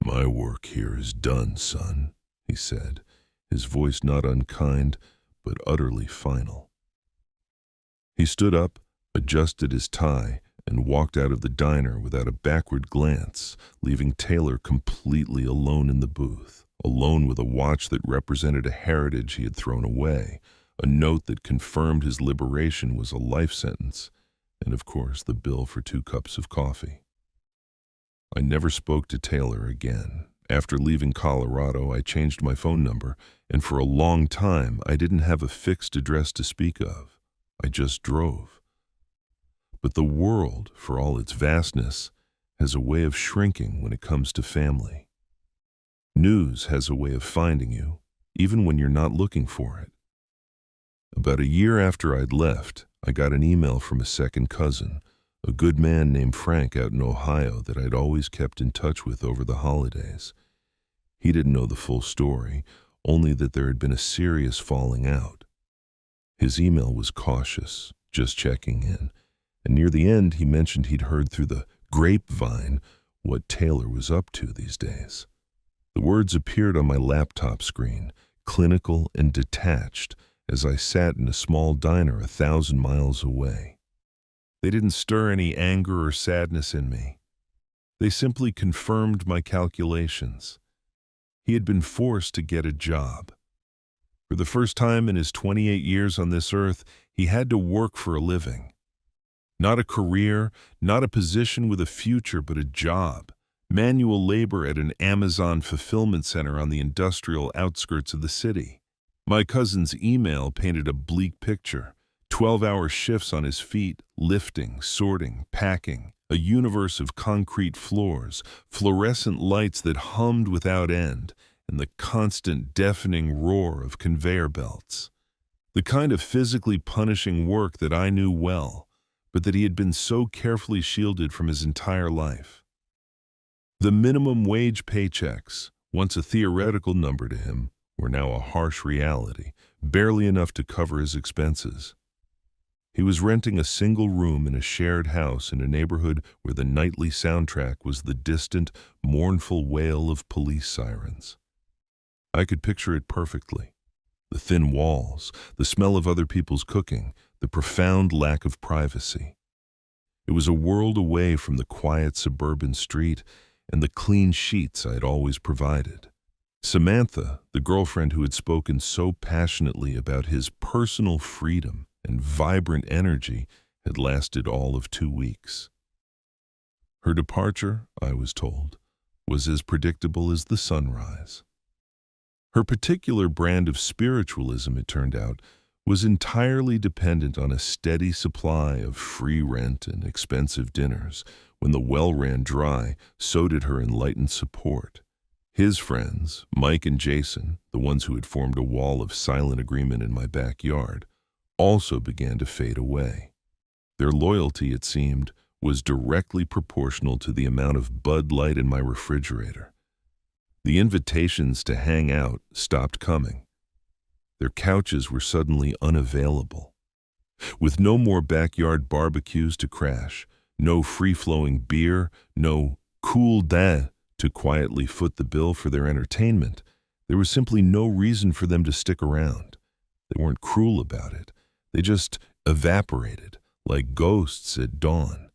"My work here is done, son," he said, his voice not unkind, but utterly final. He stood up, adjusted his tie, and walked out of the diner without a backward glance, leaving Taylor completely alone in the booth, alone with a watch that represented a heritage he had thrown away, a note that confirmed his liberation was a life sentence, and of course the bill for 2 cups of coffee. I never spoke to Taylor again. After leaving Colorado, I changed my phone number, and for a long time I didn't have a fixed address to speak of. I just drove. But the world, for all its vastness, has a way of shrinking when it comes to family. News has a way of finding you, even when you're not looking for it. About a year after I'd left, I got an email from a second cousin, a good man named Frank out in Ohio that I'd always kept in touch with over the holidays. He didn't know the full story, only that there had been a serious falling out. His email was cautious, just checking in, and near the end he mentioned he'd heard through the grapevine what Taylor was up to these days. The words appeared on my laptop screen, clinical and detached, as I sat in a small diner 1,000 miles away. They didn't stir any anger or sadness in me. They simply confirmed my calculations. He had been forced to get a job. For the first time in his 28 years on this earth, he had to work for a living. Not a career, not a position with a future, but a job. Manual labor at an Amazon fulfillment center on the industrial outskirts of the city. My cousin's email painted a bleak picture. 12-hour shifts on his feet, lifting, sorting, packing. A universe of concrete floors, fluorescent lights that hummed without end, and the constant deafening roar of conveyor belts. The kind of physically punishing work that I knew well, but that he had been so carefully shielded from his entire life. The minimum wage paychecks, once a theoretical number to him, were now a harsh reality, barely enough to cover his expenses. He was renting a single room in a shared house in a neighborhood where the nightly soundtrack was the distant, mournful wail of police sirens. I could picture it perfectly. The thin walls, the smell of other people's cooking, the profound lack of privacy. It was a world away from the quiet suburban street and the clean sheets I had always provided. Samantha, the girlfriend who had spoken so passionately about his personal freedom and vibrant energy, had lasted all of 2 weeks. Her departure, I was told, was as predictable as the sunrise. Her particular brand of spiritualism, it turned out, was entirely dependent on a steady supply of free rent and expensive dinners. When the well ran dry, so did her enlightened support. His friends, Mike and Jason, the ones who had formed a wall of silent agreement in my backyard, also began to fade away. Their loyalty, it seemed, was directly proportional to the amount of Bud Light in my refrigerator. The invitations to hang out stopped coming. Their couches were suddenly unavailable. With no more backyard barbecues to crash, no free-flowing beer, no cool dad to quietly foot the bill for their entertainment, there was simply no reason for them to stick around. They weren't cruel about it. They just evaporated, like ghosts at dawn.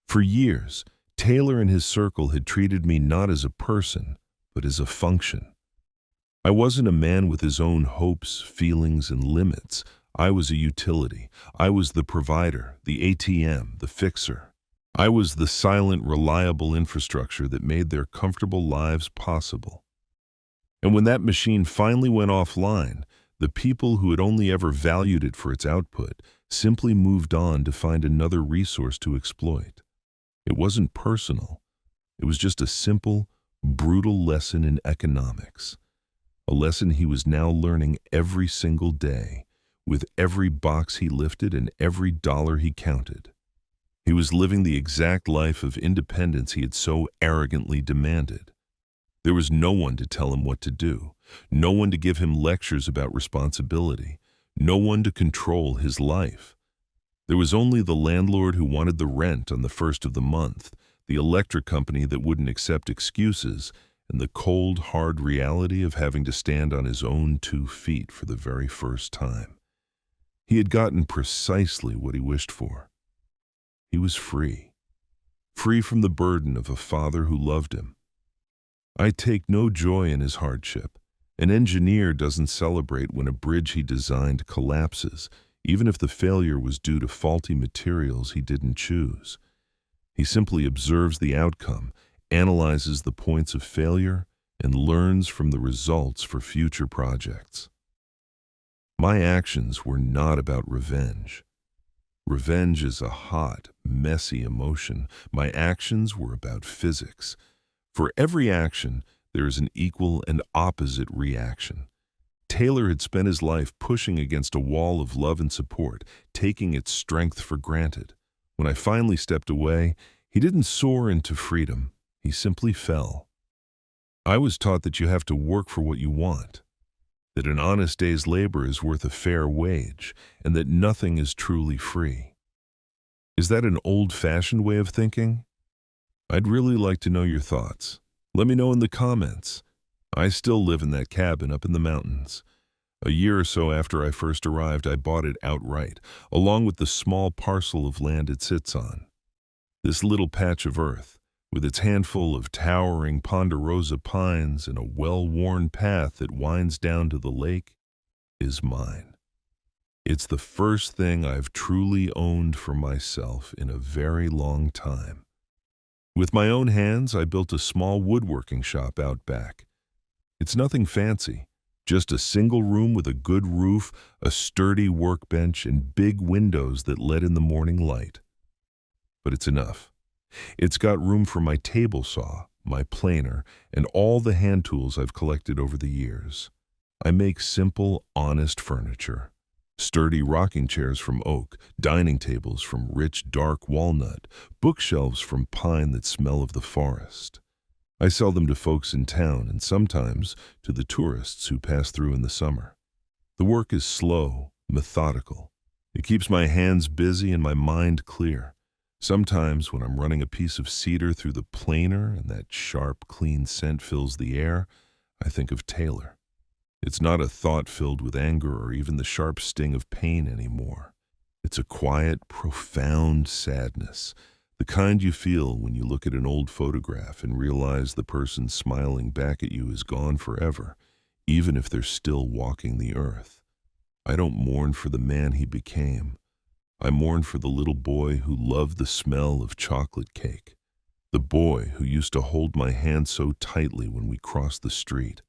For years, Taylor and his circle had treated me not as a person, but as a function. I wasn't a man with his own hopes, feelings, and limits. I was a utility. I was the provider, the ATM, the fixer. I was the silent, reliable infrastructure that made their comfortable lives possible. And when that machine finally went offline, the people who had only ever valued it for its output simply moved on to find another resource to exploit. It wasn't personal. It was just a simple, brutal lesson in economics. A lesson he was now learning every single day, with every box he lifted and every dollar he counted. He was living the exact life of independence he had so arrogantly demanded. There was no one to tell him what to do, no one to give him lectures about responsibility, no one to control his life. There was only the landlord who wanted the rent on the first of the month, the electric company that wouldn't accept excuses, and the cold, hard reality of having to stand on his own 2 feet for the very first time. He had gotten precisely what he wished for. He was free. Free from the burden of a father who loved him. I take no joy in his hardship. An engineer doesn't celebrate when a bridge he designed collapses, even if the failure was due to faulty materials he didn't choose. He simply observes the outcome, analyzes the points of failure, and learns from the results for future projects. My actions were not about revenge. Revenge is a hot, messy emotion. My actions were about physics. For every action, there is an equal and opposite reaction. Taylor had spent his life pushing against a wall of love and support, taking its strength for granted. When I finally stepped away, he didn't soar into freedom. He simply fell. I was taught that you have to work for what you want, that an honest day's labor is worth a fair wage, and that nothing is truly free. Is that an old-fashioned way of thinking? I'd really like to know your thoughts. Let me know in the comments. I still live in that cabin up in the mountains. A year or so after I first arrived, I bought it outright, along with the small parcel of land it sits on. This little patch of earth, with its handful of towering ponderosa pines and a well-worn path that winds down to the lake, is mine. It's the first thing I've truly owned for myself in a very long time. With my own hands, I built a small woodworking shop out back. It's nothing fancy, just a single room with a good roof, a sturdy workbench, and big windows that let in the morning light. But it's enough. It's got room for my table saw, my planer, and all the hand tools I've collected over the years. I make simple, honest furniture. Sturdy rocking chairs from oak, dining tables from rich, dark walnut, bookshelves from pine that smell of the forest. I sell them to folks in town and sometimes to the tourists who pass through in the summer. The work is slow, methodical. It keeps my hands busy and my mind clear. Sometimes when I'm running a piece of cedar through the planer and that sharp, clean scent fills the air, I think of Taylor. It's not a thought filled with anger or even the sharp sting of pain anymore. It's a quiet, profound sadness, the kind you feel when you look at an old photograph and realize the person smiling back at you is gone forever, even if they're still walking the earth. I don't mourn for the man he became. I mourn for the little boy who loved the smell of chocolate cake, the boy who used to hold my hand so tightly when we crossed the street.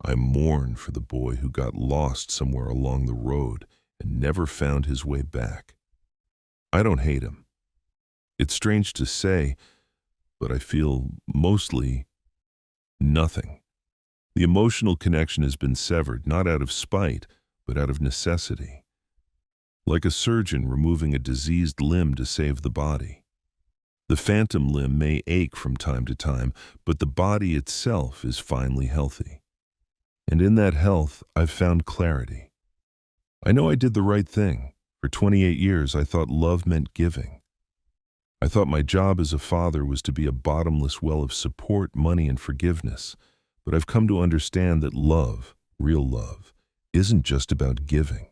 I mourn for the boy who got lost somewhere along the road and never found his way back. I don't hate him. It's strange to say, but I feel mostly nothing. The emotional connection has been severed, not out of spite, but out of necessity. Like a surgeon removing a diseased limb to save the body. The phantom limb may ache from time to time, but the body itself is finally healthy. And in that health, I've found clarity. I know I did the right thing. For 28 years, I thought love meant giving. I thought my job as a father was to be a bottomless well of support, money, and forgiveness. But I've come to understand that love, real love, isn't just about giving.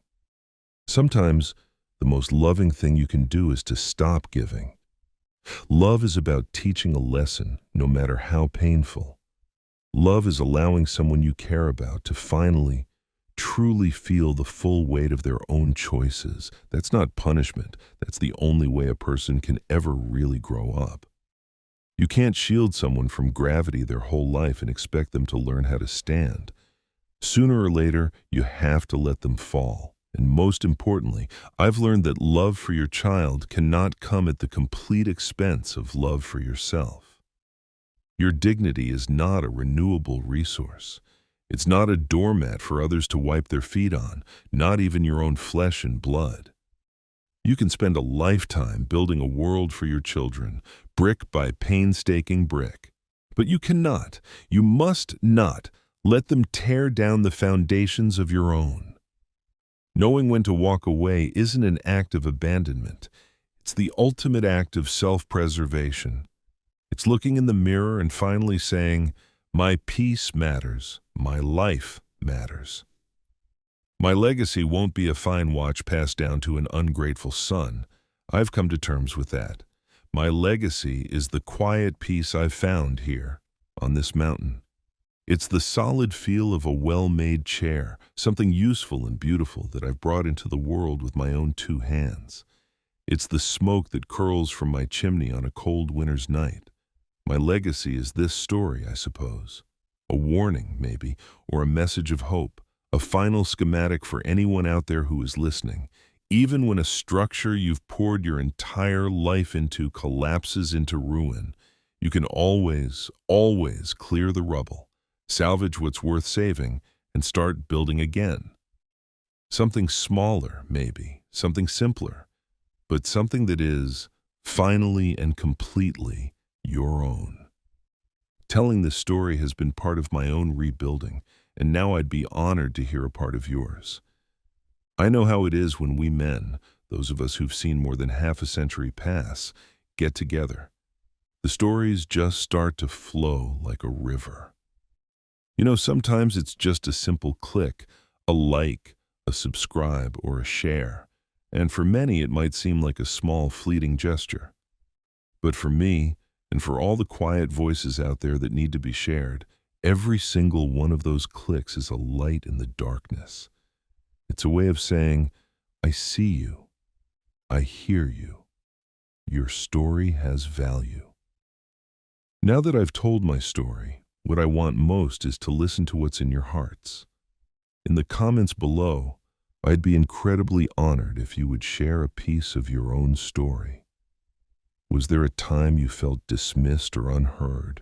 Sometimes, the most loving thing you can do is to stop giving. Love is about teaching a lesson, no matter how painful. Love is allowing someone you care about to finally, truly feel the full weight of their own choices. That's not punishment. That's the only way a person can ever really grow up. You can't shield someone from gravity their whole life and expect them to learn how to stand. Sooner or later, you have to let them fall. And most importantly, I've learned that love for your child cannot come at the complete expense of love for yourself. Your dignity is not a renewable resource. It's not a doormat for others to wipe their feet on, not even your own flesh and blood. You can spend a lifetime building a world for your children, brick by painstaking brick. But you cannot, you must not, let them tear down the foundations of your own. Knowing when to walk away isn't an act of abandonment. It's the ultimate act of self-preservation. It's looking in the mirror and finally saying, my peace matters, my life matters. My legacy won't be a fine watch passed down to an ungrateful son. I've come to terms with that. My legacy is the quiet peace I've found here, on this mountain. It's the solid feel of a well-made chair, something useful and beautiful that I've brought into the world with my own 2 hands. It's the smoke that curls from my chimney on a cold winter's night. My legacy is this story, I suppose. A warning, maybe, or a message of hope, a final schematic for anyone out there who is listening. Even when a structure you've poured your entire life into collapses into ruin, you can always, always clear the rubble, salvage what's worth saving, and start building again. Something smaller, maybe, something simpler, but something that is, finally and completely, your own. Telling this story has been part of my own rebuilding, and now I'd be honored to hear a part of yours. I know how it is when we men, those of us who've seen more than half a century pass, get together. The stories just start to flow like a river. You know, sometimes it's just a simple click, a like, a subscribe, or a share, and for many it might seem like a small, fleeting gesture. But for me, and for all the quiet voices out there that need to be shared, every single one of those clicks is a light in the darkness. It's a way of saying, I see you. I hear you. Your story has value. Now that I've told my story, what I want most is to listen to what's in your hearts. In the comments below, I'd be incredibly honored if you would share a piece of your own story. Was there a time you felt dismissed or unheard?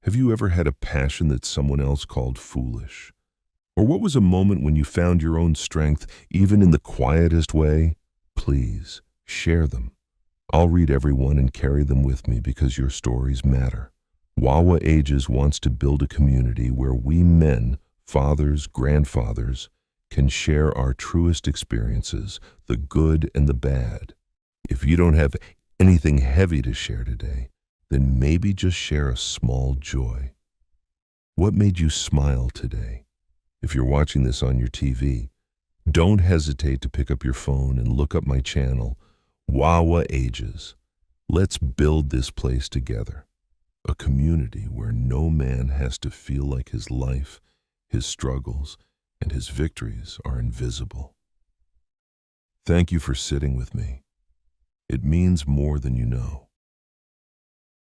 Have you ever had a passion that someone else called foolish? Or what was a moment when you found your own strength, even in the quietest way? Please, share them. I'll read every one and carry them with me because your stories matter. WAWA Ages wants to build a community where we men, fathers, grandfathers, can share our truest experiences, the good and the bad. If you don't have anything heavy to share today, then maybe just share a small joy. What made you smile today? If you're watching this on your TV, don't hesitate to pick up your phone and look up my channel, WAWA Ages. Let's build this place together. A community where no man has to feel like his life, his struggles, and his victories are invisible. Thank you for sitting with me. It means more than you know.